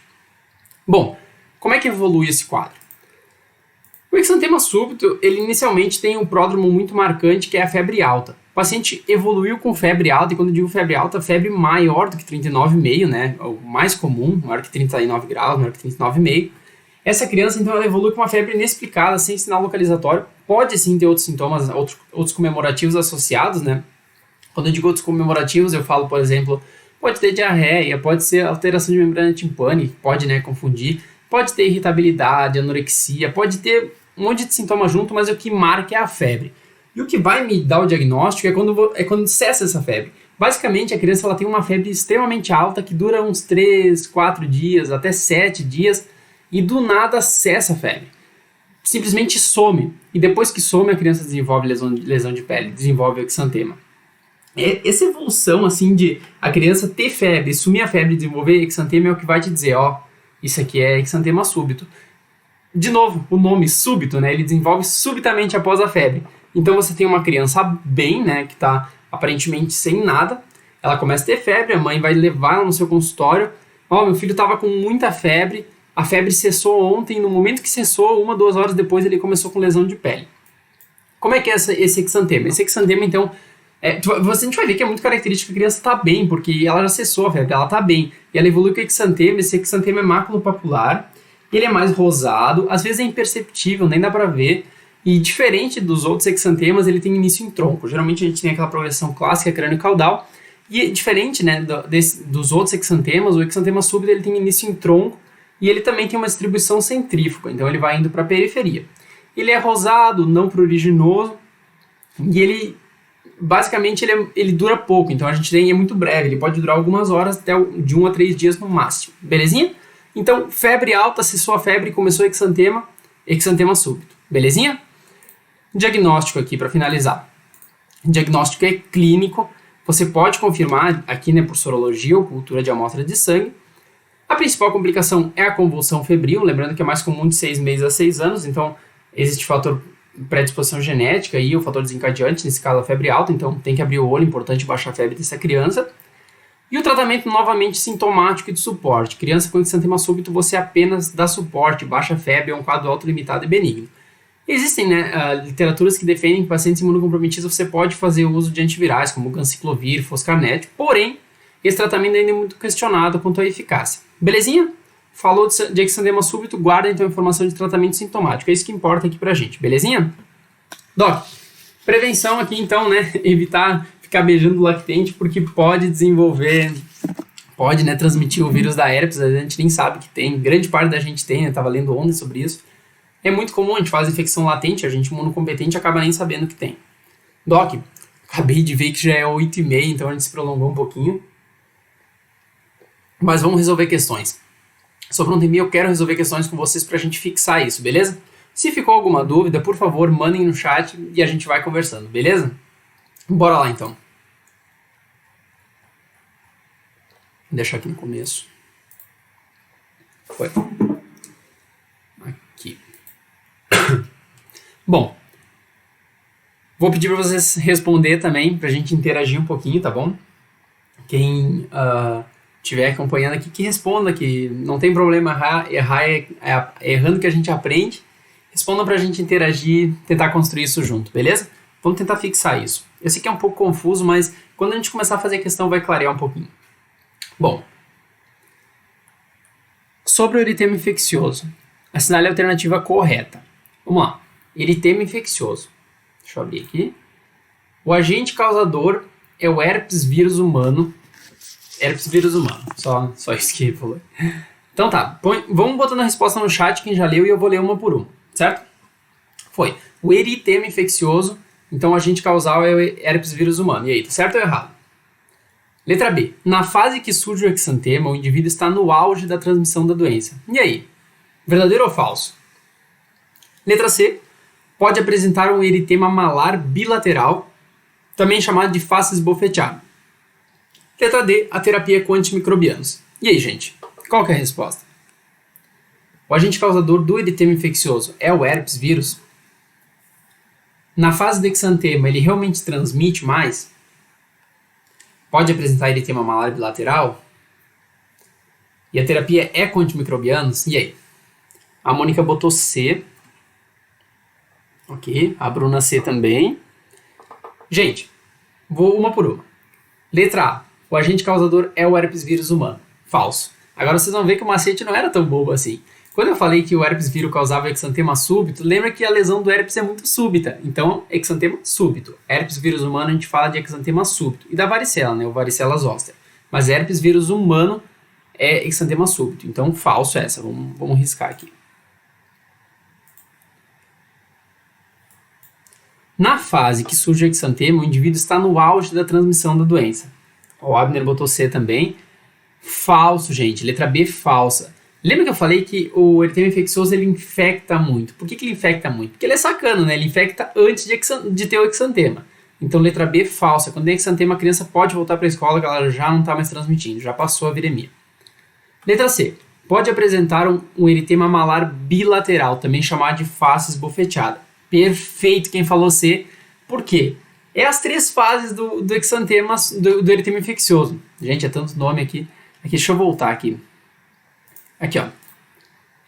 S1: Bom, como é que evolui esse quadro? O exantema súbito, ele inicialmente tem um pródromo muito marcante, que é a febre alta. O paciente evoluiu com febre alta, e quando eu digo febre alta, febre maior do que 39,5, né? O mais comum, maior que 39 graus, maior que 39,5. Essa criança, então, ela evolui com uma febre inexplicada, sem sinal localizatório. Pode, sim, ter outros sintomas, outros comemorativos associados, né? Quando eu digo outros comemorativos, eu falo, por exemplo, pode ter diarreia, pode ser alteração de membrana timpânica, pode, né, confundir. Pode ter irritabilidade, anorexia, pode ter um monte de sintoma junto, mas o que marca é a febre. E o que vai me dar o diagnóstico é quando cessa essa febre. Basicamente, a criança ela tem uma febre extremamente alta que dura uns 3, 4 dias, até 7 dias, e do nada cessa a febre. Simplesmente some. E depois que some, a criança desenvolve lesão de pele, desenvolve o exantema. Essa evolução, assim, de a criança ter febre, sumir a febre e desenvolver exantema é o que vai te dizer, ó, isso aqui é exantema súbito. De novo, o nome súbito, né? Ele desenvolve subitamente após a febre. Então você tem uma criança bem, né? Que está aparentemente sem nada. Ela começa a ter febre, a mãe vai levar ela no seu consultório. Ó, meu filho estava com muita febre. A febre cessou ontem. No momento que cessou, 1, 2 horas depois, ele começou com lesão de pele. Como é que é esse exantema? Esse exantema, então, a gente vai ver que é muito característico que a criança está bem, porque ela já cessou a febre, ela está bem. E ela evolui com o exantema, esse exantema é maculopapular, ele é mais rosado, às vezes é imperceptível, nem dá para ver. E diferente dos outros exantemas, ele tem início em tronco. Geralmente a gente tem aquela progressão clássica crânio-caudal. E diferente, né, dos outros exantemas, o exantema súbito ele tem início em tronco e ele também tem uma distribuição centrífuga, então ele vai indo para a periferia. Ele é rosado, não pruriginoso, e ele basicamente ele dura pouco, então a gente tem, é muito breve, ele pode durar algumas horas, até de 1 a 3 dias no máximo, belezinha? Então, febre alta, cessou a febre, começou o exantema súbito, belezinha? Diagnóstico aqui, para finalizar. Diagnóstico é clínico, você pode confirmar aqui, né, por sorologia ou cultura de amostra de sangue. A principal complicação é a convulsão febril, lembrando que é mais comum de 6 meses a 6 anos, então existe fator predisposição genética e o fator desencadeante, nesse caso a febre alta, então tem que abrir o olho, é importante baixar a febre dessa criança. E o tratamento novamente sintomático e de suporte. Criança com exantema súbito, você apenas dá suporte, baixa a febre, é um quadro autolimitado e benigno. Existem, né, literaturas que defendem que pacientes imunocomprometidos você pode fazer uso de antivirais, como ganciclovir, foscarnet, porém, esse tratamento ainda é muito questionado quanto à eficácia. Belezinha? Falou de exantema súbito, guarda então a informação de tratamento sintomático. É isso que importa aqui pra gente, belezinha? Doc, prevenção aqui então, né? Evitar ficar beijando o lactente, porque pode desenvolver, pode, né, transmitir o vírus da herpes, a gente nem sabe que tem, grande parte da gente tem, né? Tava lendo ontem sobre isso. É muito comum, a gente faz infecção latente, a gente imunocompetente acaba nem sabendo que tem. Doc, acabei de ver que já é 8h30, então a gente se prolongou um pouquinho. Mas vamos resolver questões. Sobre um tempinho eu quero resolver questões com vocês pra gente fixar isso, beleza? Se ficou alguma dúvida, por favor, mandem no chat e a gente vai conversando, beleza? Bora lá então. Vou deixar aqui no começo. Foi. Aqui. Bom. Vou pedir para vocês responder também, pra gente interagir um pouquinho, tá bom? Quem estiver acompanhando aqui, que responda, que não tem problema errar é errando que a gente aprende. Responda pra gente interagir, tentar construir isso junto, beleza? Vamos tentar fixar isso. Eu sei que é um pouco confuso, mas quando a gente começar a fazer a questão vai clarear um pouquinho. Bom, sobre o eritema infeccioso, assinale a alternativa correta. Vamos lá. Eritema infeccioso. Deixa eu abrir aqui. O agente causador é o herpes vírus humano. Herpes vírus humano. Só isso que ele falou. Então tá. Vamos botando a resposta no chat, quem já leu, e eu vou ler uma por uma. Certo? Foi. O eritema infeccioso. Então, o agente causal é o herpes vírus humano. E aí, tá certo ou errado? Letra B. Na fase que surge o exantema, o indivíduo está no auge da transmissão da doença. E aí? Verdadeiro ou falso? Letra C. Pode apresentar um eritema malar bilateral, também chamado de face esbofeteada. Letra D. A terapia é com antimicrobianos. E aí, gente? Qual que é a resposta? O agente causador do eritema infeccioso é o herpes vírus? Na fase do exantema, ele realmente transmite mais? Pode apresentar eritema malar bilateral? E a terapia é com antimicrobianos? E aí? A Mônica botou C. Ok. A Bruna C também. Gente, vou uma por uma. Letra A. O agente causador é o herpes vírus humano. Falso. Agora vocês vão ver que o macete não era tão bobo assim. Quando eu falei que o herpes vírus causava exantema súbito, lembra que a lesão do herpes é muito súbita. Então, exantema súbito. Herpes vírus humano a gente fala de exantema súbito. E da varicela, né? O varicela zoster. Mas herpes vírus humano é exantema súbito. Então, falso essa. Vamos riscar aqui. Na fase que surge o exantema, o indivíduo está no auge da transmissão da doença. O Abner botou C também. Falso, gente. Letra B, falsa. Lembra que eu falei que o eritema infeccioso ele infecta muito? Por que ele infecta muito? Porque ele é sacano, né? Ele infecta antes de ter o exantema. Então, letra B, falsa. Quando tem exantema, a criança pode voltar para a escola, que ela já não está mais transmitindo, já passou a viremia. Letra C. Pode apresentar um eritema malar bilateral, também chamado de face esbofeteada. Perfeito quem falou C. Por quê? É as 3 fases do exantema, do eritema infeccioso. Gente, é tanto nome aqui. Deixa eu voltar aqui. Aqui, ó.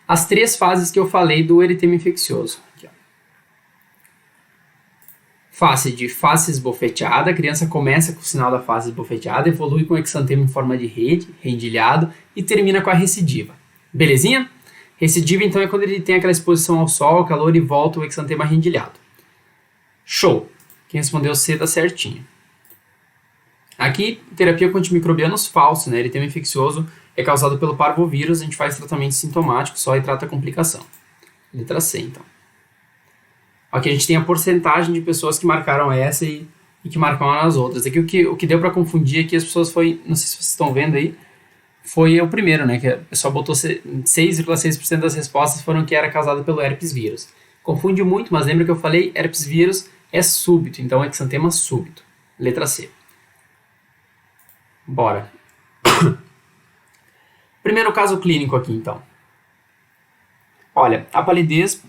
S1: As 3 fases que eu falei do eritema infeccioso. Aqui, ó. Fase de face esbofeteada. A criança começa com o sinal da face esbofeteada, evolui com o exantema em forma de rede, rendilhado, e termina com a recidiva. Belezinha? Recidiva, então, é quando ele tem aquela exposição ao sol, ao calor, e volta o exantema rendilhado. Show! Quem respondeu C tá certinho. Aqui, terapia com antimicrobianos falso, né? Eritema infeccioso é causado pelo parvovírus, a gente faz tratamento sintomático só e trata a complicação. Letra C, então. Aqui a gente tem a porcentagem de pessoas que marcaram essa e que marcaram as outras. Aqui o que deu para confundir aqui as pessoas foi, não sei se vocês estão vendo aí, foi o primeiro, né? Que a pessoa botou 6,6% das respostas foram que era causado pelo herpes vírus. Confunde muito, mas lembra que eu falei, herpes vírus é súbito, então é exantema súbito. Letra C. Bora. Primeiro caso clínico aqui, então. Olha, a palidez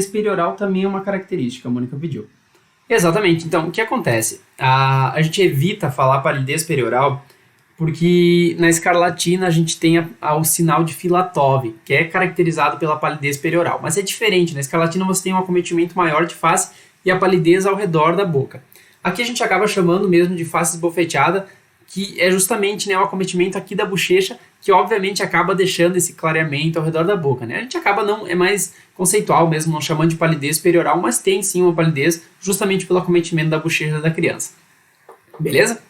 S1: perioral também é uma característica, a Mônica pediu. Exatamente. Então, o que acontece? A gente evita falar palidez perioral porque na escarlatina a gente tem o sinal de Filatov, que é caracterizado pela palidez perioral. Mas é diferente, na escarlatina você tem um acometimento maior de face e a palidez ao redor da boca. Aqui a gente acaba chamando mesmo de face esbofeteada, que é justamente, né, o acometimento aqui da bochecha, que obviamente acaba deixando esse clareamento ao redor da boca, né? A gente acaba é mais conceitual mesmo, não chamando de palidez perioral, mas tem sim uma palidez justamente pelo acometimento da bochecha da criança. Beleza?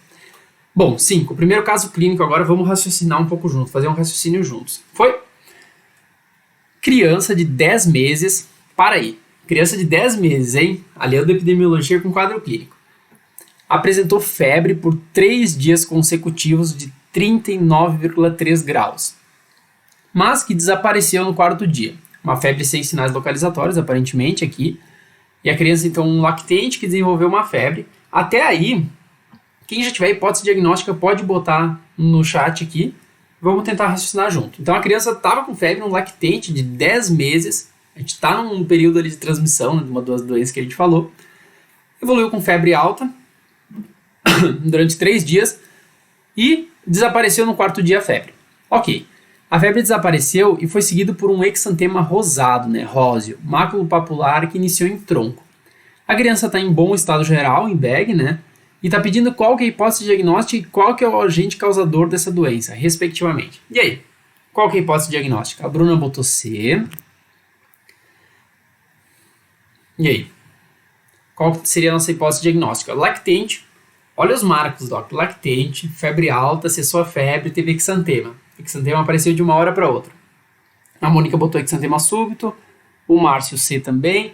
S1: Bom, 5. O primeiro caso clínico agora, vamos raciocinar um pouco junto, fazer um raciocínio juntos. Foi? Criança de 10 meses, para aí, criança de 10 meses, hein? Aliando a epidemiologia com quadro clínico. Apresentou febre por 3 dias consecutivos de 39,3 graus, mas que desapareceu no 4º dia. Uma febre sem sinais localizatórios, aparentemente, aqui. E a criança, então, um lactente que desenvolveu uma febre. Até aí, quem já tiver hipótese diagnóstica pode botar no chat aqui. Vamos tentar raciocinar junto. Então, a criança estava com febre, um lactente de 10 meses. A gente está num período ali de transmissão, né, de uma das doenças que a gente falou. Evoluiu com febre alta durante 3 dias e desapareceu no 4º dia a febre. Ok, a febre desapareceu e foi seguido por um exantema rosado, né, róseo, máculo papular que iniciou em tronco. A criança está em bom estado geral, em BEG, né, e está pedindo qual que é a hipótese diagnóstica e qual que é o agente causador dessa doença, respectivamente. E aí, qual que é a hipótese diagnóstica? A Bruna botou C. E aí, qual seria a nossa hipótese diagnóstica? Lactente. Olha os marcos, Doc. Lactente, febre alta, cessou a febre, teve exantema. Exantema apareceu de uma hora para outra. A Mônica botou exantema súbito, o Márcio C também.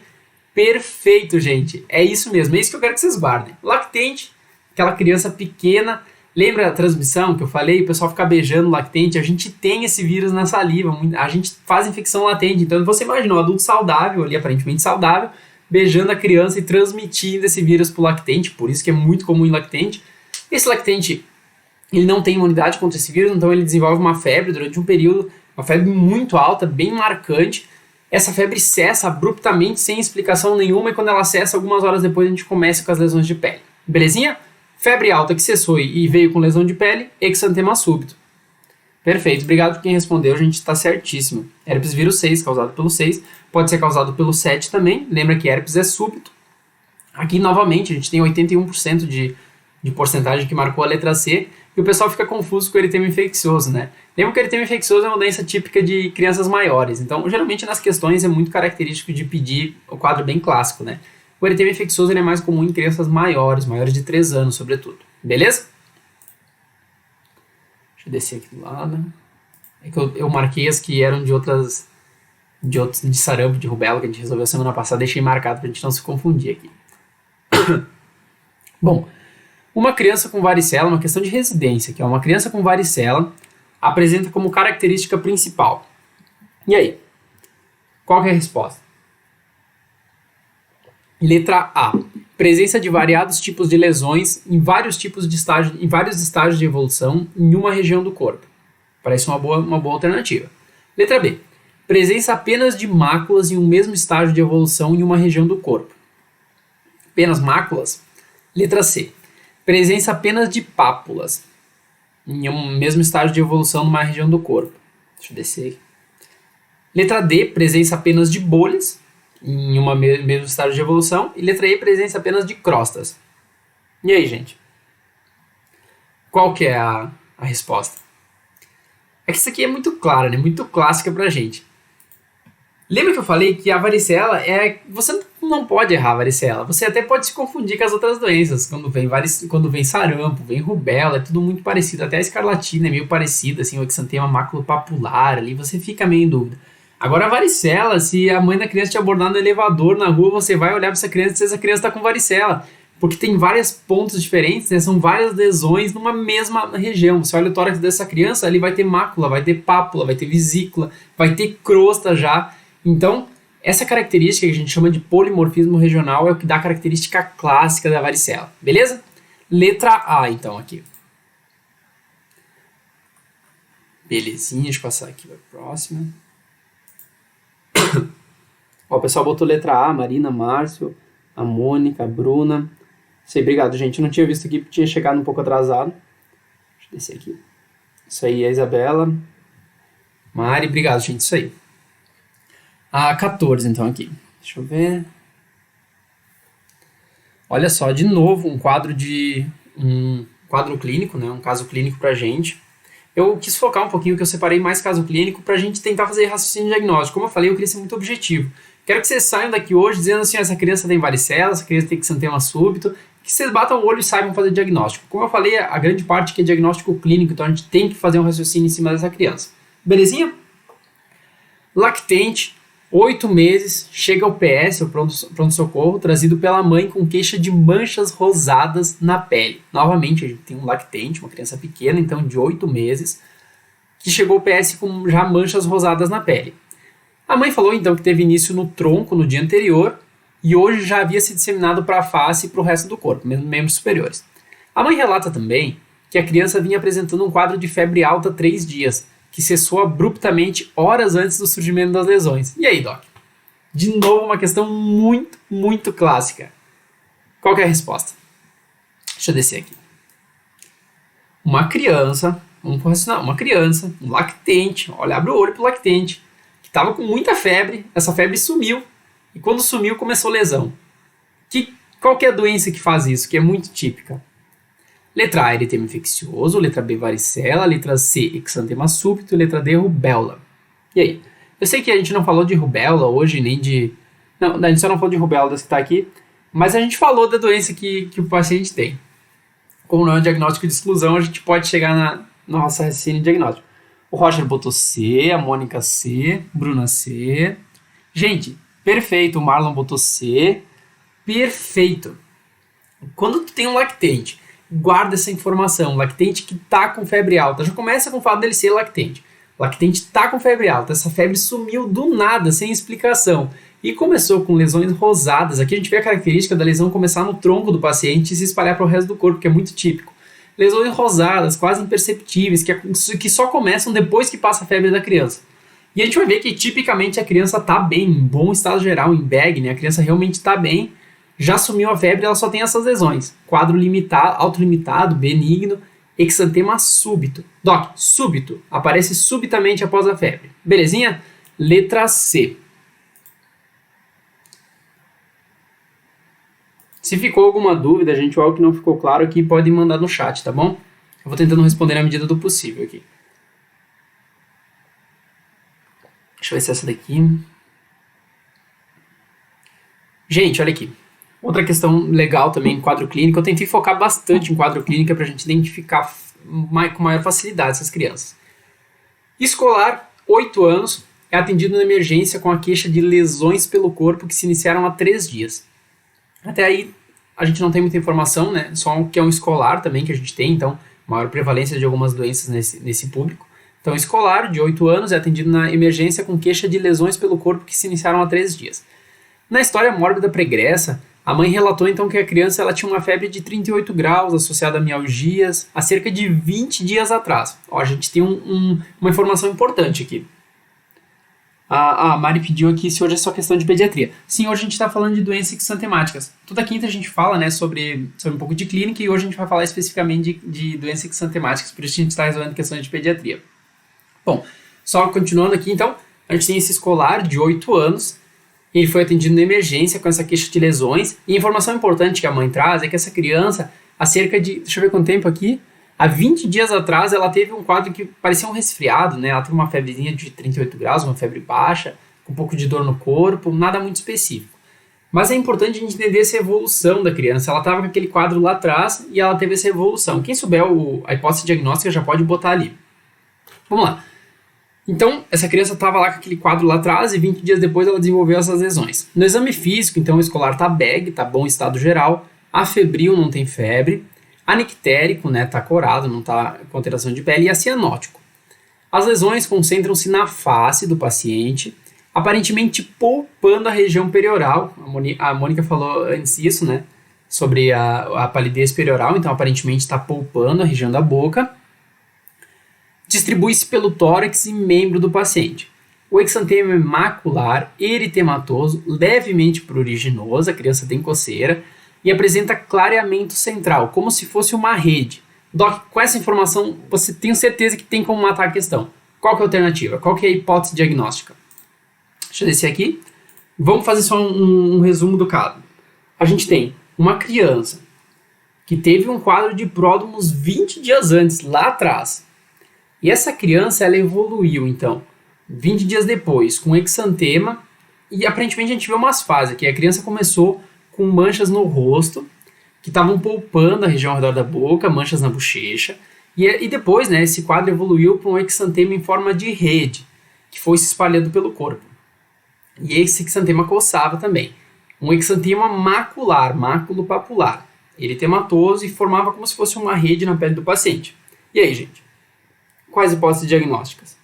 S1: Perfeito, gente. É isso mesmo, é isso que eu quero que vocês guardem. Lactente, aquela criança pequena. Lembra a transmissão que eu falei? O pessoal fica beijando o lactente. A gente tem esse vírus na saliva. A gente faz infecção latente. Então você imagina um adulto saudável, ali aparentemente saudável, beijando a criança e transmitindo esse vírus para o lactente. Por isso que é muito comum em lactente. Esse lactente, ele não tem imunidade contra esse vírus, então ele desenvolve uma febre durante um período, uma febre muito alta, bem marcante. Essa febre cessa abruptamente, sem explicação nenhuma, e quando ela cessa, algumas horas depois a gente começa com as lesões de pele. Belezinha? Febre alta que cessou e veio com lesão de pele, exantema súbito. Perfeito, obrigado por quem respondeu, a gente está certíssimo. Herpes vírus 6, causado pelo 6, pode ser causado pelo 7 também, lembra que herpes é súbito. Aqui, novamente, a gente tem 81% de porcentagem que marcou a letra C, e o pessoal fica confuso com o eritema infeccioso, né? Lembra que o eritema infeccioso é uma doença típica de crianças maiores, então, geralmente, nas questões é muito característico de pedir o quadro bem clássico, né? O eritema infeccioso ele é mais comum em crianças maiores de 3 anos, sobretudo. Beleza? Deixa eu descer aqui do lado. É que eu marquei as que eram de sarampo, de rubéola, que a gente resolveu semana passada, deixei marcado pra gente não se confundir aqui. Bom, uma criança com varicela, uma questão de residência, que é uma criança com varicela, apresenta como característica principal. E aí? Qual que é a resposta? Letra A. Presença de variados tipos de lesões em vários estágios de evolução em uma região do corpo. Parece uma boa alternativa. Letra B. Presença apenas de máculas em um mesmo estágio de evolução em uma região do corpo. Apenas máculas? Letra C. Presença apenas de pápulas em um mesmo estágio de evolução numa região do corpo. Deixa eu descer aqui. Letra D. Presença apenas de bolhas em um mesmo estágio de evolução. E letra E, presença apenas de crostas. E aí, gente? Qual que é a resposta? É que isso aqui é muito claro, né? Muito clássica pra gente. Lembra que eu falei que a varicela você não pode errar a varicela. Você até pode se confundir com as outras doenças. Quando vem sarampo, vem rubéola, é tudo muito parecido. Até a escarlatina é meio parecida, assim, o exantema maculopapular ali, você fica meio em dúvida. Agora a varicela, se a mãe da criança te abordar no elevador, na rua, você vai olhar para essa criança e dizer, essa criança está com varicela. Porque tem vários pontos diferentes, né? São várias lesões numa mesma região. Você olha o tórax dessa criança, ali vai ter mácula, vai ter pápula, vai ter vesícula, vai ter crosta já. Então, essa característica que a gente chama de polimorfismo regional é o que dá a característica clássica da varicela. Beleza? Letra A, então, aqui. Belezinha, deixa eu passar aqui para a próxima. Ó, o pessoal botou letra A, Marina, Márcio, a Mônica, a Bruna. Sei, obrigado, gente. Eu não tinha visto aqui porque tinha chegado um pouco atrasado. Deixa eu descer aqui. Isso aí, a Isabela. Mari, obrigado, gente. Isso aí. A 14, então, aqui. Deixa eu ver. Olha só, de novo, um quadro clínico, né? Um caso clínico pra gente. Eu quis focar um pouquinho, que eu separei mais caso clínico pra gente tentar fazer raciocínio diagnóstico. Como eu falei, eu queria ser muito objetivo. Quero que vocês saiam daqui hoje dizendo assim, essa criança tem varicela, essa criança tem exantema súbito, que vocês batam o olho e saibam fazer diagnóstico. Como eu falei, a grande parte que é diagnóstico clínico, então a gente tem que fazer um raciocínio em cima dessa criança. Belezinha? Lactente, 8 meses, chega ao PS, o pronto-socorro, trazido pela mãe com queixa de manchas rosadas na pele. Novamente, a gente tem um lactente, uma criança pequena, então de 8 meses, que chegou ao PS com já manchas rosadas na pele. A mãe falou então que teve início no tronco no dia anterior e hoje já havia se disseminado para a face e para o resto do corpo, membros superiores. A mãe relata também que a criança vinha apresentando um quadro de febre alta 3 dias, que cessou abruptamente horas antes do surgimento das lesões. E aí, Doc? De novo, uma questão muito, muito clássica. Qual que é a resposta? Deixa eu descer aqui. Uma criança, vamos raciocinar, uma criança, um lactente, olha, abre o olho pro lactente, que estava com muita febre, essa febre sumiu, e quando sumiu começou lesão. Qual que é a doença que faz isso, que é muito típica? Letra A, eritema infeccioso, letra B, varicela, letra C, exantema súbito, letra D, rubéola. E aí? Eu sei que a gente não falou de rubéola hoje, nem de... Não, a gente só não falou de rubéola das que está aqui, mas a gente falou da doença que o paciente tem. Como não é um diagnóstico de exclusão, a gente pode chegar na nossa raciocínio diagnóstico. O Roger botou C, a Mônica C, Bruna C. Gente, perfeito, o Marlon botou C. Perfeito. Quando tu tem um lactente guarda essa informação. Lactente que tá com febre alta. Já começa com o fato dele ser lactente. Lactente tá com febre alta. Essa febre sumiu do nada, sem explicação. E começou com lesões rosadas. Aqui a gente vê a característica da lesão começar no tronco do paciente e se espalhar para o resto do corpo, que é muito típico. Lesões rosadas, quase imperceptíveis, que só começam depois que passa a febre da criança. E a gente vai ver que tipicamente a criança está bem, em bom estado geral, em bag, né? A criança realmente está bem, já sumiu a febre, ela só tem essas lesões. Quadro limitado, autolimitado, benigno, exantema súbito. Doc, súbito, aparece subitamente após a febre. Belezinha? Letra C. Se ficou alguma dúvida, gente, ou algo que não ficou claro aqui, pode mandar no chat, tá bom? Eu vou tentando responder na medida do possível aqui. Deixa eu ver se é essa daqui. Gente, olha aqui. Outra questão legal também em quadro clínico. Eu tentei focar bastante em quadro clínico para a gente identificar com maior facilidade essas crianças. Escolar, 8 anos, é atendido na emergência com a queixa de lesões pelo corpo que se iniciaram há 3 dias. Até aí, a gente não tem muita informação, né? Só que é um escolar também que a gente tem, então, maior prevalência de algumas doenças nesse público. Então, escolar, de 8 anos, é atendido na emergência com queixa de lesões pelo corpo que se iniciaram há 3 dias. Na história mórbida pregressa, a mãe relatou então que a criança ela tinha uma febre de 38 graus associada a mialgias há cerca de 20 dias atrás. Ó, a gente tem uma informação importante aqui. A Mari pediu aqui se hoje é só questão de pediatria. Sim, hoje a gente está falando de doenças exantemáticas. Toda quinta a gente fala, né, sobre um pouco de clínica e hoje a gente vai falar especificamente de doenças exantemáticas, por isso a gente está resolvendo questões de pediatria. Bom, só continuando aqui, então, a gente tem esse escolar de 8 anos, ele foi atendido na emergência com essa queixa de lesões, e a informação importante que a mãe traz é que essa criança, há cerca de, deixa eu ver quanto tempo aqui, há 20 dias atrás ela teve um quadro que parecia um resfriado, né? Ela teve uma febrezinha de 38 graus, uma febre baixa, com um pouco de dor no corpo, nada muito específico. Mas é importante a gente entender essa evolução da criança. Ela estava com aquele quadro lá atrás e ela teve essa evolução. Quem souber a hipótese diagnóstica já pode botar ali. Vamos lá. Então, essa criança estava lá com aquele quadro lá atrás e 20 dias depois ela desenvolveu essas lesões. No exame físico, então, o escolar está bag, está bom estado geral, afebril, não tem febre, anictérico, né, está corado, não está com alteração de pele, e acianótico. As lesões concentram-se na face do paciente, aparentemente poupando a região perioral. A Mônica falou antes disso, né, sobre a palidez perioral, então aparentemente está poupando a região da boca. Distribui-se pelo tórax e membro do paciente. O exantema é macular, eritematoso, levemente pruriginoso, a criança tem coceira, e apresenta clareamento central, como se fosse uma rede. Doc, com essa informação, você tem certeza que tem como matar a questão. Qual que é a alternativa? Qual que é a hipótese diagnóstica? Deixa eu descer aqui. Vamos fazer só um resumo do caso. A gente tem uma criança que teve um quadro de pródromos 20 dias antes, lá atrás. E essa criança, ela evoluiu, então, 20 dias depois, com exantema, e aparentemente a gente vê umas fases aqui. A criança começou com manchas no rosto, que estavam poupando a região ao redor da boca, manchas na bochecha, e depois, né, esse quadro evoluiu para um exantema em forma de rede, que foi se espalhando pelo corpo. E esse exantema coçava também. Um exantema macular, máculo papular, eritematoso, e formava como se fosse uma rede na pele do paciente. E aí, gente? Quais hipóteses diagnósticas?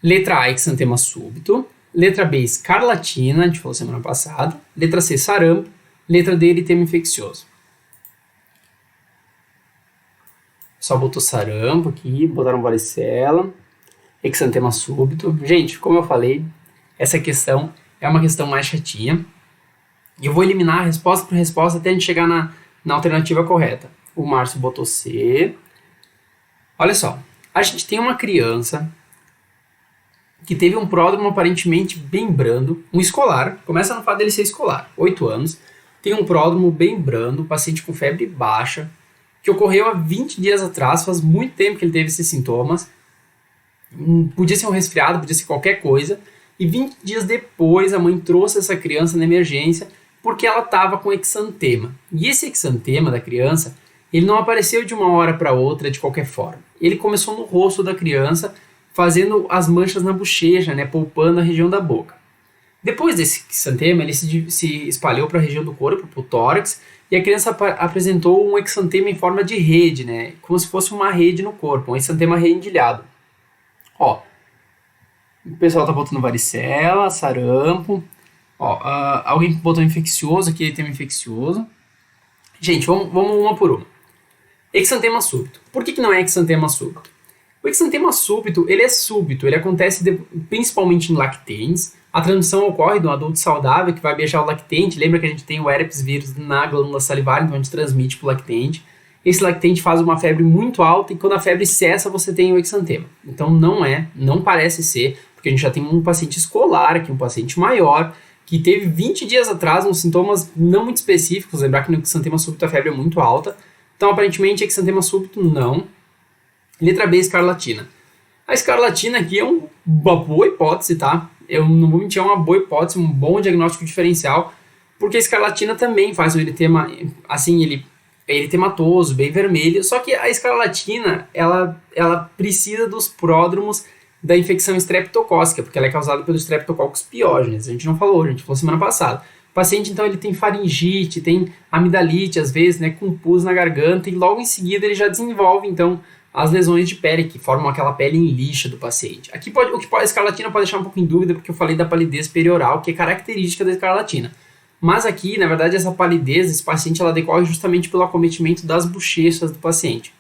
S1: Letra A, exantema súbito. Letra B, escarlatina, a gente falou semana passada. Letra C, sarampo. Letra D, eritema infeccioso. Só botou sarampo aqui, botaram varicela, exantema súbito. Gente, como eu falei, essa questão é uma questão mais chatinha. E eu vou eliminar resposta por resposta até a gente chegar na alternativa correta. O Márcio botou C. Olha só, a gente tem uma criança que teve um pródromo aparentemente bem brando, um escolar, começa no fato dele ser escolar, 8 anos, tem um pródromo bem brando, paciente com febre baixa, que ocorreu há 20 dias atrás, faz muito tempo que ele teve esses sintomas, podia ser um resfriado, podia ser qualquer coisa, e 20 dias depois a mãe trouxe essa criança na emergência porque ela estava com exantema. E esse exantema da criança, ele não apareceu de uma hora para outra de qualquer forma. Ele começou no rosto da criança, fazendo as manchas na bochecha, né, poupando a região da boca. Depois desse exantema, ele se espalhou para a região do corpo, para o tórax, e a criança apresentou um exantema em forma de rede, né? Como se fosse uma rede no corpo, um exantema reendilhado. Ó, o pessoal tá botando varicela, sarampo. Ó, alguém botou infeccioso aqui, ele tem um infeccioso. Gente, vamos uma por uma. Exantema súbito. Por que não é exantema súbito? O exantema súbito, ele é súbito, ele acontece principalmente em lactentes. A transmissão ocorre de um adulto saudável que vai beijar o lactente. Lembra que a gente tem o herpes vírus na glândula salivar, então a gente transmite para o lactente. Esse lactente faz uma febre muito alta e quando a febre cessa, você tem o exantema. Então não parece ser, porque a gente já tem um paciente escolar aqui, um paciente maior, que teve 20 dias atrás uns sintomas não muito específicos. Lembrar que no exantema súbito a febre é muito alta. Então, aparentemente, exantema súbito não. Letra B, escarlatina. A escarlatina aqui é uma boa hipótese, tá? Eu não vou mentir, é uma boa hipótese, um bom diagnóstico diferencial, porque a escarlatina também faz um eritema, assim, ele é eritematoso, bem vermelho, só que a escarlatina, ela precisa dos pródromos da infecção estreptocócica, porque ela é causada pelos Streptococcus pyogenes. A gente não falou, a gente falou semana passada. O paciente, então, ele tem faringite, tem amidalite, às vezes, né, com pus na garganta, e logo em seguida ele já desenvolve, então, as lesões de pele, que formam aquela pele em lixa do paciente. Aqui a escarlatina pode deixar um pouco em dúvida, porque eu falei da palidez perioral, que é característica da escarlatina. Mas aqui, na verdade, essa palidez desse paciente, ela decorre justamente pelo acometimento das bochechas do paciente.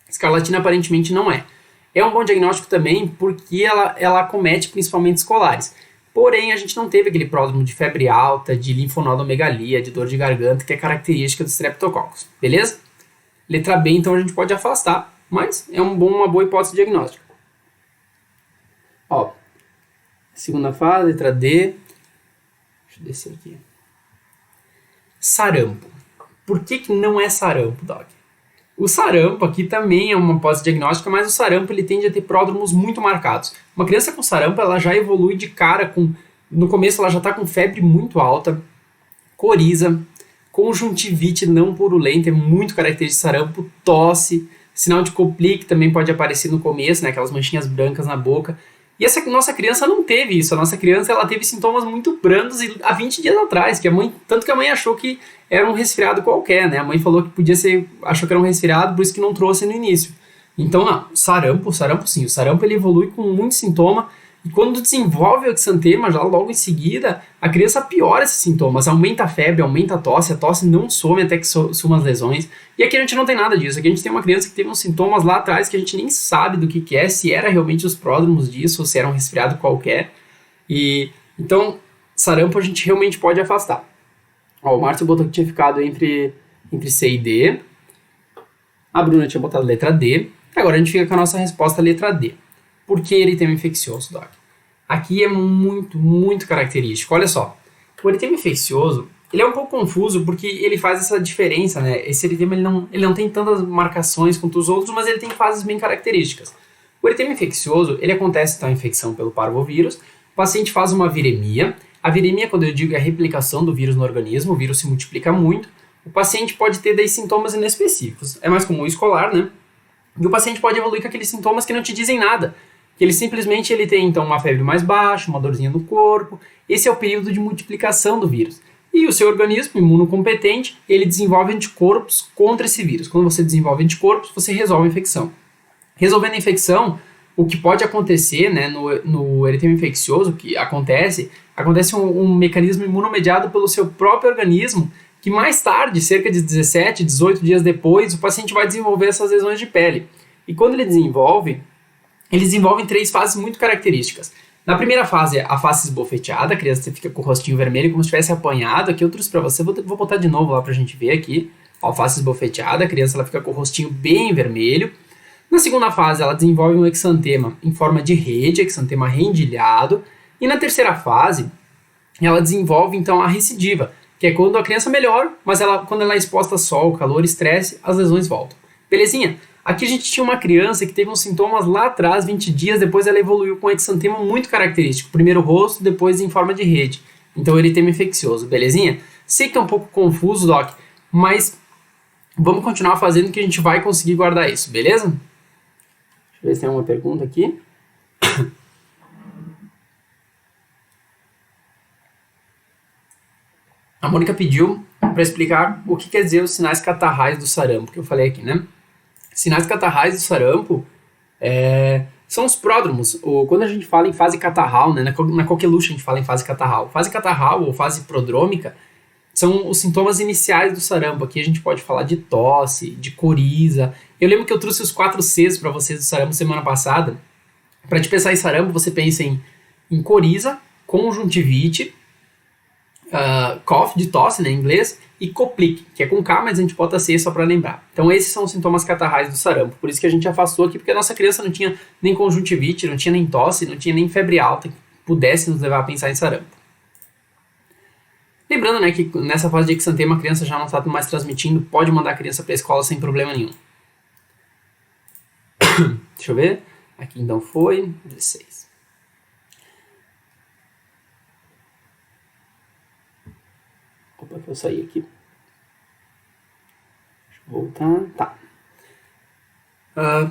S1: Escarlatina aparentemente não é. É um bom diagnóstico também porque ela acomete principalmente escolares. Porém, a gente não teve aquele pródromo de febre alta, de linfonodomegalia, de dor de garganta, que é característica dos streptococcus, beleza? Letra B, então, a gente pode afastar, mas é uma boa hipótese diagnóstica. Ó, segunda fase, letra D. Deixa eu descer aqui. Sarampo. Por que não é sarampo, Doc? O sarampo aqui também é uma hipótese diagnóstica, mas o sarampo ele tende a ter pródromos muito marcados. Uma criança com sarampo ela já evolui de cara no começo ela já está com febre muito alta, coriza, conjuntivite não purulenta, é muito característico de sarampo, tosse, sinal de Koplik também pode aparecer no começo, né, aquelas manchinhas brancas na boca. E essa nossa criança não teve isso. A nossa criança ela teve sintomas muito brandos há 20 dias atrás, tanto que a mãe achou que era um resfriado qualquer, né? A mãe falou que achou que era um resfriado, por isso que não trouxe no início. Então, não, sarampo sim. O sarampo ele evolui com muito sintoma e quando desenvolve o exantema, já logo em seguida, a criança piora esses sintomas, aumenta a febre, aumenta a tosse não some até que suma as lesões. E aqui a gente não tem nada disso. Aqui a gente tem uma criança que teve uns sintomas lá atrás que a gente nem sabe do que é, se era realmente os pródromos disso ou se era um resfriado qualquer. E então, sarampo a gente realmente pode afastar. Ó, o Márcio botou que tinha ficado entre C e D. A Bruna tinha botado letra D. Agora a gente fica com a nossa resposta letra D. Por que eritema infeccioso, Doc? Aqui é muito, muito característico. Olha só, o eritema infeccioso, ele é um pouco confuso porque ele faz essa diferença, né? Esse eritema ele não tem tantas marcações quanto os outros, mas ele tem fases bem características. O eritema infeccioso, ele acontece então a infecção pelo parvovírus, o paciente faz uma viremia. A viremia, quando eu digo, é a replicação do vírus no organismo, o vírus se multiplica muito. O paciente pode ter daí sintomas inespecíficos. É mais comum escolar, né? E o paciente pode evoluir com aqueles sintomas que não te dizem nada. Que ele tem então uma febre mais baixa, uma dorzinha no corpo. Esse é o período de multiplicação do vírus. E o seu organismo imunocompetente, ele desenvolve anticorpos contra esse vírus. Quando você desenvolve anticorpos, você resolve a infecção. Resolvendo a infecção, o que pode acontecer, né, no eritema infeccioso, que acontece um mecanismo imunomediado pelo seu próprio organismo, que mais tarde, cerca de 17, 18 dias depois, o paciente vai desenvolver essas lesões de pele. E quando ele desenvolve, eles desenvolvem 3 fases muito características. Na primeira fase, a face esbofeteada, a criança fica com o rostinho vermelho como se tivesse apanhado. Aqui eu trouxe para você, vou botar de novo lá para a gente ver aqui. Ó, face esbofeteada, a criança ela fica com o rostinho bem vermelho. Na segunda fase, ela desenvolve um exantema em forma de rede, exantema rendilhado. E na terceira fase, ela desenvolve então a recidiva, que é quando a criança melhora, mas quando ela é exposta a sol, calor, estresse, as lesões voltam. Belezinha? Aqui a gente tinha uma criança que teve uns sintomas lá atrás, 20 dias, depois ela evoluiu com um exantema muito característico. Primeiro rosto, depois em forma de rede. Então eritema infeccioso, belezinha? Sei que é um pouco confuso, Doc, mas vamos continuar fazendo que a gente vai conseguir guardar isso, beleza? Deixa eu ver se tem uma pergunta aqui. A Mônica pediu para explicar o que quer dizer os sinais catarrais do sarampo, que eu falei aqui, né? Sinais catarrais do sarampo são os pródromos. Quando a gente fala em fase catarral, né, na coqueluche a gente fala em fase catarral. Fase catarral ou fase prodrômica são os sintomas iniciais do sarampo. Aqui a gente pode falar de tosse, de coriza. Eu lembro que eu trouxe os 4 Cs para vocês do sarampo semana passada. Para te pensar em sarampo, você pensa em coriza, conjuntivite, cough, de tosse, né, em inglês, e complique, que é com K, mas a gente bota C só para lembrar. Então esses são os sintomas catarrais do sarampo. Por isso que a gente afastou aqui, porque a nossa criança não tinha nem conjuntivite, não tinha nem tosse, não tinha nem febre alta que pudesse nos levar a pensar em sarampo. Lembrando, né, que nessa fase de exantema a criança já não está mais transmitindo, pode mandar a criança para a escola sem problema nenhum. Deixa eu ver. Aqui então foi 16. Opa, que eu saí aqui. Deixa eu voltar. Tá.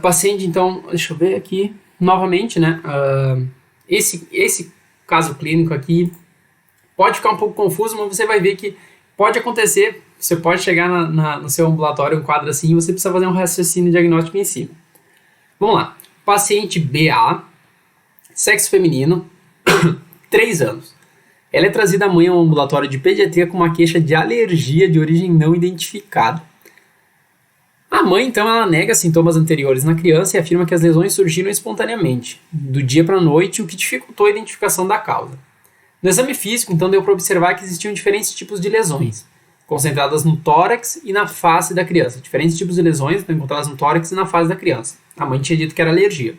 S1: Paciente, então, deixa eu ver aqui. Novamente, né? Esse caso clínico aqui pode ficar um pouco confuso, mas você vai ver que pode acontecer. Você pode chegar no seu ambulatório, um quadro assim, e você precisa fazer um raciocínio diagnóstico em cima. Vamos lá. Paciente BA, sexo feminino, 3 anos. Ela é trazida à mãe ao ambulatório de pediatria com uma queixa de alergia de origem não identificada. A mãe, então, ela nega sintomas anteriores na criança e afirma que as lesões surgiram espontaneamente, do dia para a noite, o que dificultou a identificação da causa. No exame físico, então, deu para observar que existiam diferentes tipos de lesões, concentradas no tórax e na face da criança. Diferentes tipos de lesões estão encontradas no tórax e na face da criança. A mãe tinha dito que era alergia.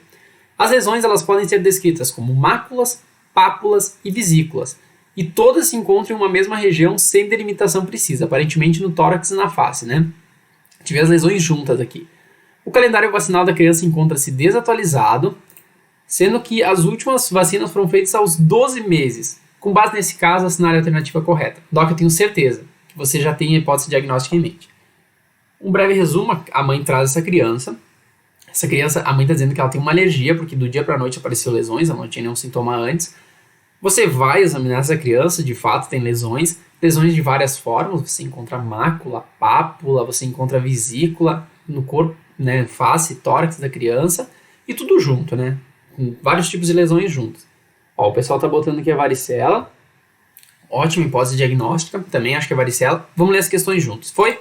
S1: As lesões elas podem ser descritas como máculas, pápulas e vesículas, e todas se encontram em uma mesma região sem delimitação precisa, aparentemente no tórax e na face, né? Tive as lesões juntas aqui. O calendário vacinal da criança encontra-se desatualizado, sendo que as últimas vacinas foram feitas aos 12 meses. Com base nesse caso, assinar a alternativa correta. Doc, eu tenho certeza que você já tem a hipótese diagnóstica em mente. Um breve resumo, a mãe traz essa criança. Essa criança, a mãe está dizendo que ela tem uma alergia, porque do dia para a noite apareceu lesões, ela não tinha nenhum sintoma antes. Você vai examinar essa criança, de fato tem lesões de várias formas, você encontra mácula, pápula, você encontra vesícula no corpo, né, face, tórax da criança, e tudo junto, né, com vários tipos de lesões juntos. Ó, o pessoal tá botando aqui a varicela, ótima hipótese diagnóstica, também acho que é varicela. Vamos ler as questões juntos, foi?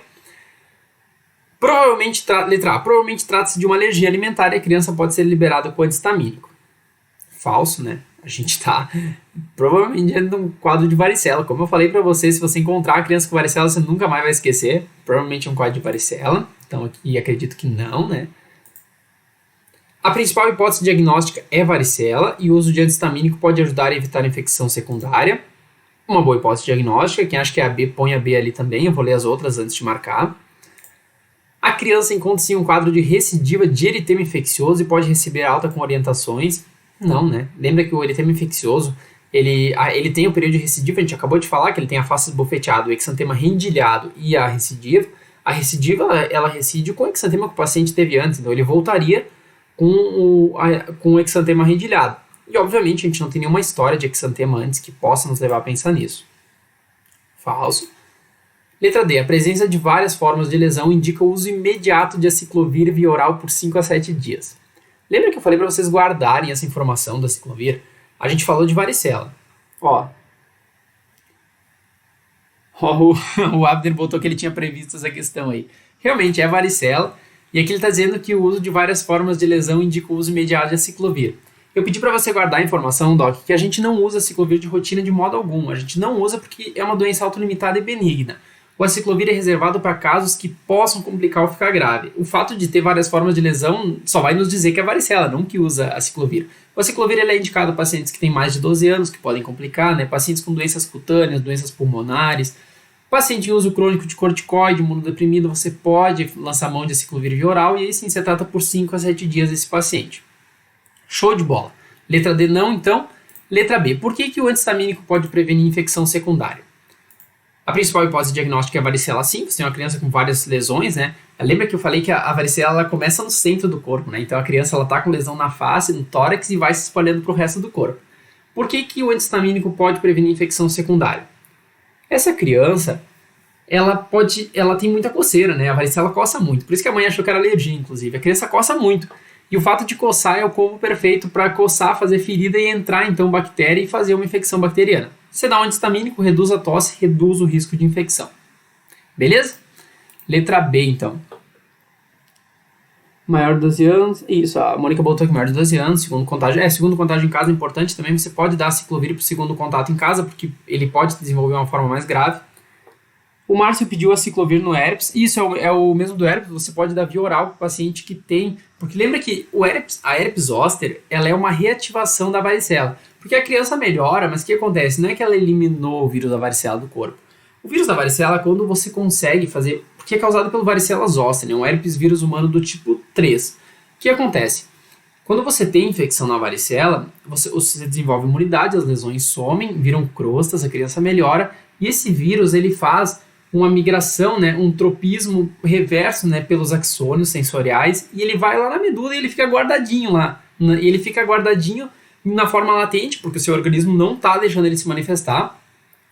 S1: Provavelmente, letra A, provavelmente trata-se de uma alergia alimentar e a criança pode ser liberada com antistamínico. Falso, né? A gente está provavelmente diante de um quadro de varicela. Como eu falei para você, se você encontrar a criança com varicela, você nunca mais vai esquecer. Provavelmente é um quadro de varicela. Então aqui acredito que não, né? A principal hipótese diagnóstica é varicela e o uso de antistamínico pode ajudar a evitar a infecção secundária. Uma boa hipótese diagnóstica. Quem acha que é a B, põe a B ali também. Eu vou ler as outras antes de marcar. A criança encontra-se em um quadro de recidiva de eritema infeccioso e pode receber alta com orientações. Não, né? Lembra que o eritema infeccioso, ele tem o período de recidiva, a gente acabou de falar que ele tem a face esbofeteada, o exantema rendilhado e a recidiva. A recidiva, ela recide com o exantema que o paciente teve antes, então ele voltaria com o exantema rendilhado. E, obviamente, a gente não tem nenhuma história de exantema antes que possa nos levar a pensar nisso. Falso. Letra D. A presença de várias formas de lesão indica o uso imediato de aciclovir via oral por 5 a 7 dias. Lembra que eu falei para vocês guardarem essa informação da aciclovir? A gente falou de varicela. O Abner botou que ele tinha previsto essa questão aí. Realmente é varicela. E aqui ele está dizendo que o uso de várias formas de lesão indica o uso imediato de aciclovir. Eu pedi para você guardar a informação, Doc, que a gente não usa aciclovir de rotina de modo algum. A gente não usa porque é uma doença autolimitada e benigna. O aciclovir é reservado para casos que possam complicar ou ficar grave. O fato de ter várias formas de lesão só vai nos dizer que é varicela, não que usa aciclovir. O aciclovir ele é indicado a pacientes que têm mais de 12 anos, que podem complicar, né? Pacientes com doenças cutâneas, doenças pulmonares. Paciente em uso crônico de corticoide, imunodeprimido, você pode lançar mão de aciclovir via oral e aí sim você trata por 5 a 7 dias esse paciente. Show de bola. Letra D não, então. Letra B. Por que o antistamínico pode prevenir infecção secundária? A principal hipótese diagnóstica é a varicela, sim. Você tem uma criança com várias lesões, né? Lembra que eu falei que a varicela ela começa no centro do corpo, né? Então a criança ela tá com lesão na face, no tórax e vai se espalhando para o resto do corpo. Por que o antistamínico pode prevenir infecção secundária? Essa criança, ela tem muita coceira, né? A varicela coça muito. Por isso que a mãe achou que era alergia, inclusive. A criança coça muito. E o fato de coçar é o combo perfeito para coçar, fazer ferida e entrar então bactéria e fazer uma infecção bacteriana. Você dá um antistamínico, reduz a tosse, reduz o risco de infecção. Beleza? Letra B, então. Maior de 12 anos. Isso, a Mônica botou aqui maior de 12 anos, segundo contágio. Segundo contágio em casa é importante também. Você pode dar ciclovir para o segundo contato em casa, porque ele pode desenvolver uma forma mais grave. O Márcio pediu a ciclovir no herpes. Isso é o mesmo do herpes. Você pode dar via oral para o paciente que tem. Porque lembra que a herpes zoster ela é uma reativação da varicela. Porque a criança melhora, mas o que acontece? Não é que ela eliminou o vírus da varicela do corpo. O vírus da varicela, quando você consegue fazer... Porque é causado pelo varicela zoster, né? Um herpes vírus humano do tipo 3. O que acontece? Quando você tem infecção na varicela, você desenvolve imunidade, as lesões somem, viram crostas, a criança melhora. E esse vírus, ele faz uma migração, né, um tropismo reverso, né, pelos axônios sensoriais, e ele vai lá na medula e ele fica guardadinho lá. E ele fica guardadinho na forma latente, porque o seu organismo não está deixando ele se manifestar.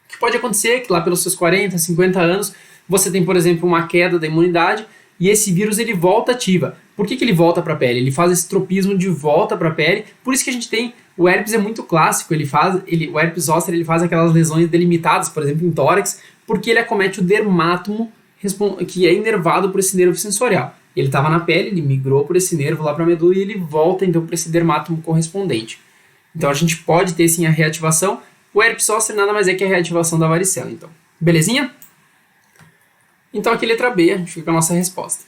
S1: O que pode acontecer é que lá pelos seus 40, 50 anos, você tem, por exemplo, uma queda da imunidade e esse vírus ele volta ativa. Por que ele volta para a pele? Ele faz esse tropismo de volta para a pele, por isso que a gente tem... O herpes é muito clássico, o herpes zoster ele faz aquelas lesões delimitadas, por exemplo, em tórax, porque ele acomete o dermátomo, que é inervado por esse nervo sensorial. Ele estava na pele, ele migrou por esse nervo lá para a medula e ele volta então para esse dermátomo correspondente. Então a gente pode ter sim a reativação. O herpes zoster nada mais é que a reativação da varicela, então. Belezinha? Então aqui letra B, a gente fica com a nossa resposta.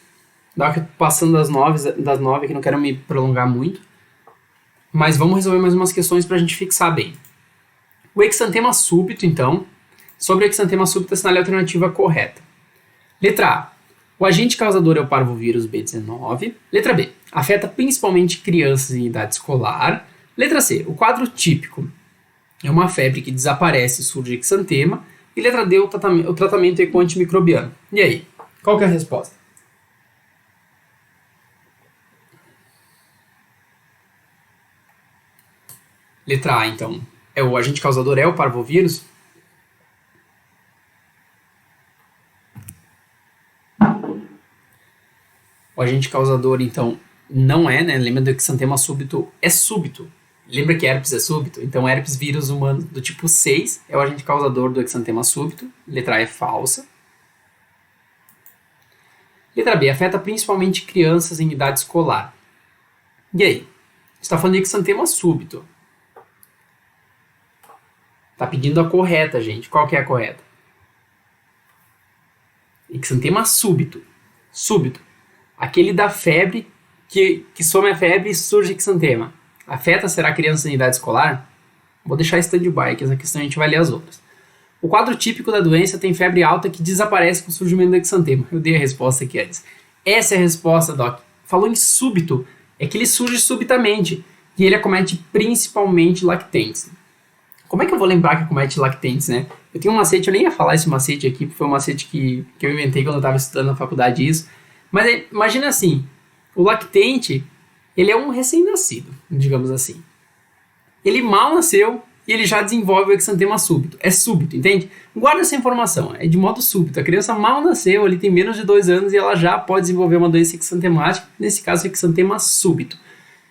S1: Passando das 9 que não quero me prolongar muito. Mas vamos resolver mais umas questões para a gente fixar bem. O exantema súbito, então. Sobre o exantema súbito, assinale a alternativa correta. Letra A. O agente causador é o parvovírus B19. Letra B. Afeta principalmente crianças em idade escolar. Letra C. O quadro típico é uma febre que desaparece e surge exantema. E letra D. O tratamento é com antimicrobiano. E aí? Qual que é a resposta? Letra A, então. O agente causador é o parvovírus? O agente causador, então, não é, né? Lembra que exantema súbito é súbito. Lembra que herpes é súbito? Então, herpes vírus humano do tipo 6 é o agente causador do exantema súbito. Letra A é falsa. Letra B. Afeta principalmente crianças em idade escolar. E aí? Você está falando de exantema súbito. Tá pedindo a correta, gente. Qual que é a correta? Exantema súbito. Súbito. Aquele da febre, que some a febre e surge exantema. Afeta, será, criança em idade escolar? Vou deixar stand-by, que essa questão a gente vai ler as outras. O quadro típico da doença tem febre alta que desaparece com o surgimento do exantema. Eu dei a resposta aqui antes. Essa é a resposta, Doc. Falou em súbito. É que ele surge subitamente. E ele acomete principalmente lactentes. Como é que eu vou lembrar que acomete lactentes, né? Eu tenho um macete, eu nem ia falar esse macete aqui, porque foi um macete que eu inventei quando eu estava estudando na faculdade isso. Mas imagina assim, o lactente, ele é um recém-nascido, digamos assim. Ele mal nasceu e ele já desenvolve o exantema súbito. É súbito, entende? Guarda essa informação, é de modo súbito. A criança mal nasceu, ele tem menos de 2 anos e ela já pode desenvolver uma doença exantemática, nesse caso, exantema súbito.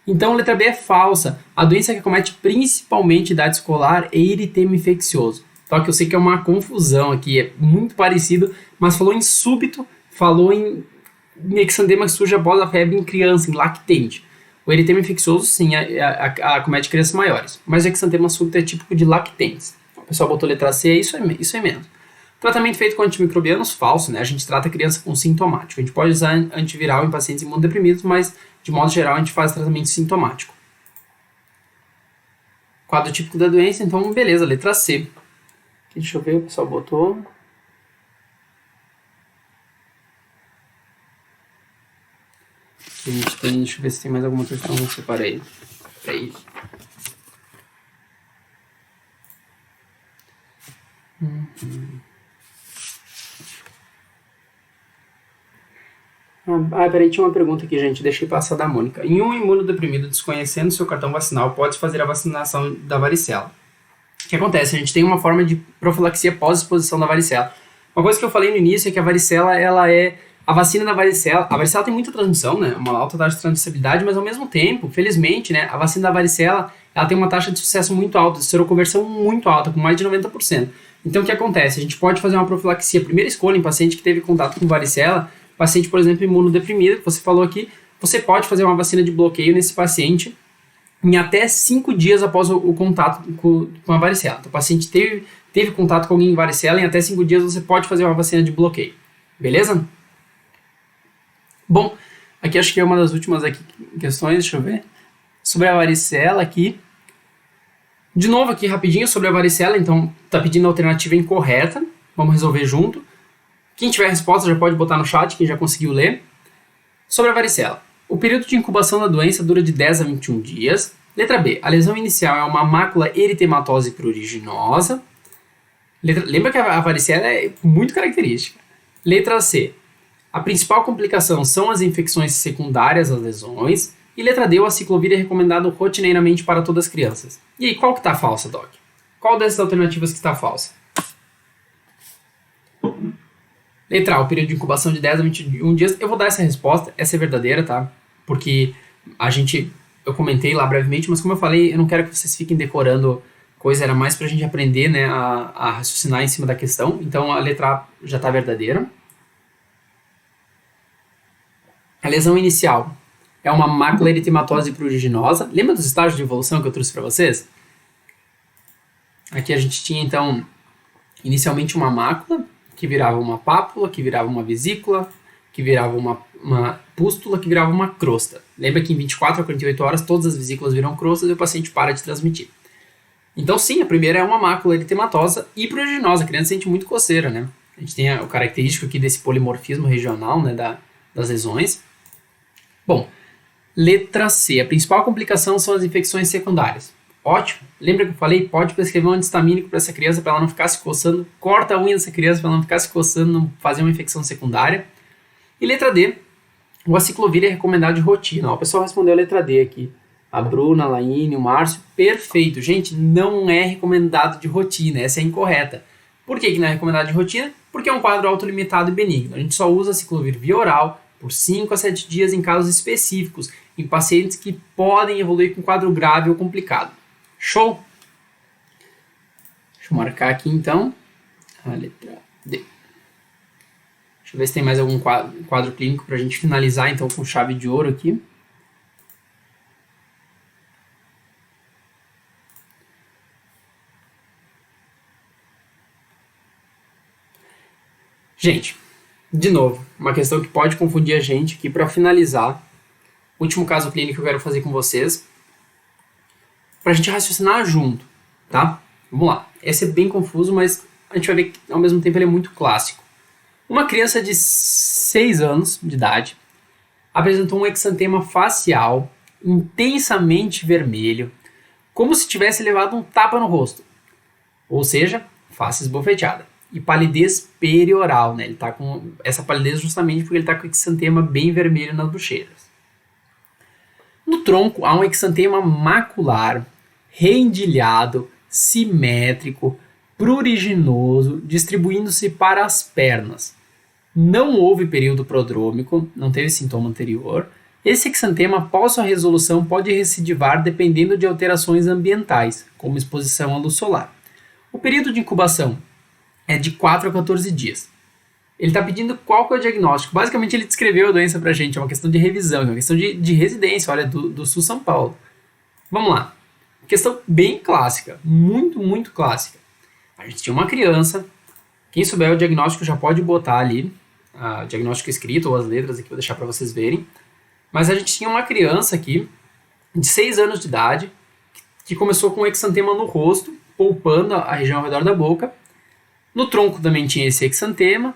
S1: Então, a letra B é falsa. A doença que acomete principalmente idade escolar é eritema infeccioso. Só que eu sei que é uma confusão aqui, é muito parecido, mas falou em súbito, falou em exantema que surge após a febre em criança, em lactente. O eritema infeccioso, sim, acomete crianças maiores, mas o exantema súbito é típico de lactentes. O pessoal botou letra C, isso é menos. Tratamento feito com antimicrobianos, falso, né? A gente trata a criança com sintomático. A gente pode usar antiviral em pacientes imunodeprimidos, mas de modo geral a gente faz tratamento sintomático. Quadro típico da doença, então beleza, letra C. Aqui, deixa eu ver, o pessoal botou. Deixa eu ver se tem mais alguma questão que eu separei. Peraí. Peraí, tinha uma pergunta aqui, gente. Deixei passar da Mônica. Em um imunodeprimido desconhecendo seu cartão vacinal, pode fazer a vacinação da varicela. O que acontece? A gente tem uma forma de profilaxia pós-exposição da varicela. Uma coisa que eu falei no início é que a varicela, ela é a vacina da varicela. A varicela tem muita transmissão, né? Uma alta taxa de transmissibilidade, mas ao mesmo tempo, felizmente, né? A vacina da varicela, ela tem uma taxa de sucesso muito alta, de seroconversão muito alta, com mais de 90%. Então, o que acontece? A gente pode fazer uma profilaxia, primeira escolha, em paciente que teve contato com varicela, paciente, por exemplo, imunodeprimido, que você falou aqui, você pode fazer uma vacina de bloqueio nesse paciente em até 5 dias após o contato com a varicela. Então, o paciente teve contato com alguém em varicela, em até 5 dias você pode fazer uma vacina de bloqueio. Beleza? Bom, aqui acho que é uma das últimas aqui questões, deixa eu ver. Sobre a varicela aqui. De novo aqui rapidinho sobre a varicela, então tá pedindo a alternativa incorreta. Vamos resolver junto. Quem tiver resposta já pode botar no chat, quem já conseguiu ler. Sobre a varicela. O período de incubação da doença dura de 10 a 21 dias. Letra B. A lesão inicial é uma mácula eritematose pruriginosa. Lembra que a varicela é muito característica. Letra C. A principal complicação são as infecções secundárias às lesões. E letra D. O aciclovir é recomendado rotineiramente para todas as crianças. E aí, qual que está falsa, Doc? Qual dessas alternativas que está falsa? Letra A, o período de incubação de 10 a 21 dias. Eu vou dar essa resposta, essa é verdadeira, tá? Porque eu comentei lá brevemente, mas como eu falei, eu não quero que vocês fiquem decorando coisa, era mais pra gente aprender, né, a raciocinar em cima da questão. Então a letra A já tá verdadeira. A lesão inicial é uma mácula eritematose pruriginosa. Lembra dos estágios de evolução que eu trouxe para vocês? Aqui a gente tinha, então, inicialmente uma mácula, que virava uma pápula, que virava uma vesícula, que virava uma pústula, que virava uma crosta. Lembra que em 24 a 48 horas todas as vesículas viram crostas e o paciente para de transmitir. Então sim, a primeira é uma mácula eritematosa e pruriginosa. A criança sente muito coceira, né? A gente tem o característico aqui desse polimorfismo regional, né, das lesões. Bom, letra C. A principal complicação são as infecções secundárias. Ótimo. Lembra que eu falei? Pode prescrever um antistamínico para essa criança, para ela não ficar se coçando. Corta a unha dessa criança para ela não ficar se coçando, não fazer uma infecção secundária. E letra D. O aciclovir é recomendado de rotina. Ó, o pessoal respondeu a letra D aqui. A Bruna, a Laine, o Márcio. Perfeito. Gente, não é recomendado de rotina. Essa é incorreta. Por que não é recomendado de rotina? Porque é um quadro autolimitado e benigno. A gente só usa aciclovir via oral por 5 a 7 dias em casos específicos, em pacientes que podem evoluir com quadro grave ou complicado. Show? Deixa eu marcar aqui então a letra D. Deixa eu ver se tem mais algum quadro clínico para a gente finalizar então com chave de ouro aqui. Gente, de novo, uma questão que pode confundir a gente aqui para finalizar. O último caso clínico que eu quero fazer com vocês, para a gente raciocinar junto, tá? Vamos lá. Esse é bem confuso, mas a gente vai ver que ao mesmo tempo ele é muito clássico. Uma criança de 6 anos de idade apresentou um exantema facial intensamente vermelho, como se tivesse levado um tapa no rosto, ou seja, face esbofeteada. E palidez perioral, né? Ele tá com essa palidez justamente porque ele tá com o exantema bem vermelho nas bochechas. No tronco há um exantema macular, reendilhado, simétrico, pruriginoso, distribuindo-se para as pernas. Não houve período prodrômico, não teve sintoma anterior. Esse exantema, após sua resolução, pode recidivar dependendo de alterações ambientais, como exposição à luz solar. O período de incubação é de 4 a 14 dias. Ele está pedindo qual que é o diagnóstico. Basicamente, ele descreveu a doença para a gente. É uma questão de revisão, é uma questão de residência, olha, do Sul São Paulo. Vamos lá. Questão bem clássica, muito, muito clássica. A gente tinha uma criança, quem souber o diagnóstico já pode botar ali, o diagnóstico escrito ou as letras aqui, vou deixar para vocês verem. Mas a gente tinha uma criança aqui, de 6 anos de idade, que começou com um exantema no rosto, polpando a região ao redor da boca. No tronco também tinha esse exantema.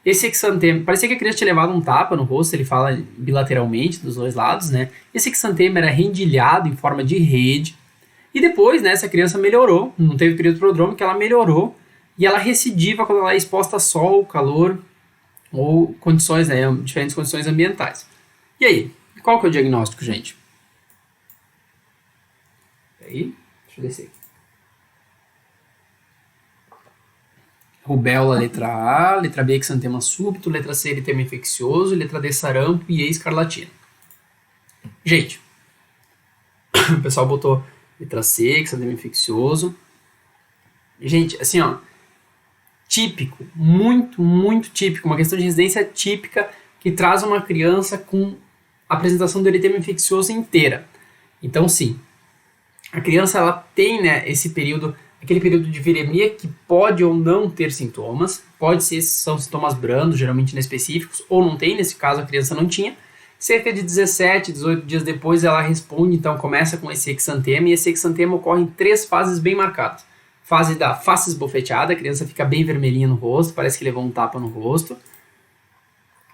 S1: Esse exantema, parecia que a criança tinha levado um tapa no rosto, ele fala bilateralmente dos dois lados, né? Esse exantema era rendilhado em forma de rede. E depois, né, essa criança melhorou, não teve período prodrômico, ela melhorou e ela recidiva quando ela é exposta a sol, calor ou condições, né, diferentes condições ambientais. E aí, qual que é o diagnóstico, gente? Aí, deixa eu descer aqui. Rubéola, letra A, letra B, exantema súbito, letra C, eritema infeccioso, letra D, sarampo e E, escarlatina. Gente, o pessoal botou letra C, exantema infeccioso. Gente, assim, ó, típico, muito, muito típico, uma questão de residência típica que traz uma criança com apresentação do eritema infeccioso inteira. Então, sim, a criança ela tem, né, esse período, aquele período de viremia que pode ou não ter sintomas, pode ser, são sintomas brandos, geralmente inespecíficos, ou não tem, nesse caso a criança não tinha. Cerca de 17, 18 dias depois ela responde, então começa com esse exantema, e esse exantema ocorre em 3 fases bem marcadas. Fase da face esbofeteada, a criança fica bem vermelhinha no rosto, parece que levou um tapa no rosto.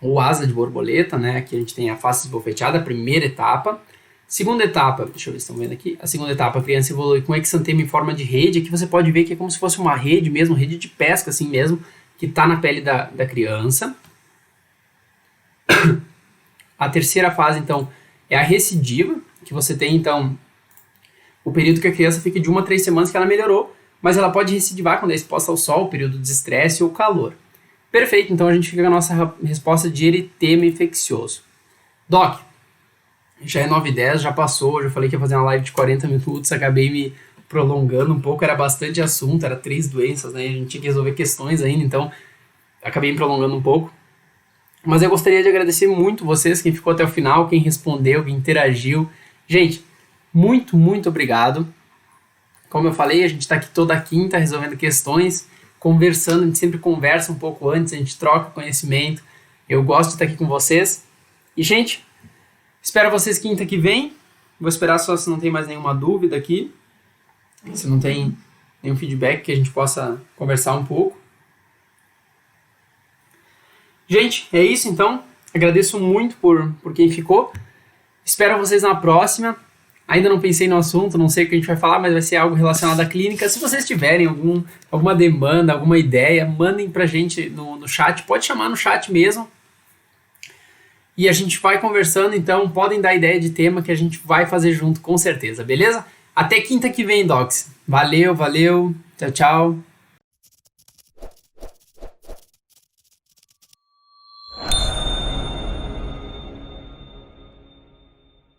S1: Ou asa de borboleta, né? Aqui a gente tem a face esbofeteada, a primeira etapa. Segunda etapa, deixa eu ver se estão vendo aqui. A segunda etapa, a criança evolui com exantema em forma de rede. Aqui você pode ver que é como se fosse uma rede mesmo, rede de pesca assim mesmo, que está na pele da criança. A terceira fase, então, é a recidiva, que você tem, então, o período que a criança fica de 1 a 3 semanas que ela melhorou, mas ela pode recidivar quando é exposta ao sol, período de estresse ou calor. Perfeito, então a gente fica com a nossa resposta de eritema infeccioso. Doc, já é 9h10, já passou, já falei que ia fazer uma live de 40 minutos, acabei me prolongando um pouco, era bastante assunto, era 3 doenças, né, a gente tinha que resolver questões ainda, então acabei me prolongando um pouco. Mas eu gostaria de agradecer muito vocês, quem ficou até o final, quem respondeu, quem interagiu. Gente, muito, muito obrigado. Como eu falei, a gente está aqui toda quinta resolvendo questões, conversando, a gente sempre conversa um pouco antes, a gente troca conhecimento. Eu gosto de estar aqui com vocês. E, gente, espero vocês quinta que vem. Vou esperar só se não tem mais nenhuma dúvida aqui. Se não tem nenhum feedback que a gente possa conversar um pouco. Gente, é isso então. Agradeço muito por quem ficou. Espero vocês na próxima. Ainda não pensei no assunto, não sei o que a gente vai falar, mas vai ser algo relacionado à clínica. Se vocês tiverem alguma demanda, alguma ideia, mandem pra gente no chat. Pode chamar no chat mesmo. E a gente vai conversando, então podem dar ideia de tema que a gente vai fazer junto, com certeza, beleza? Até quinta que vem, Docs. Valeu, valeu. Tchau, tchau.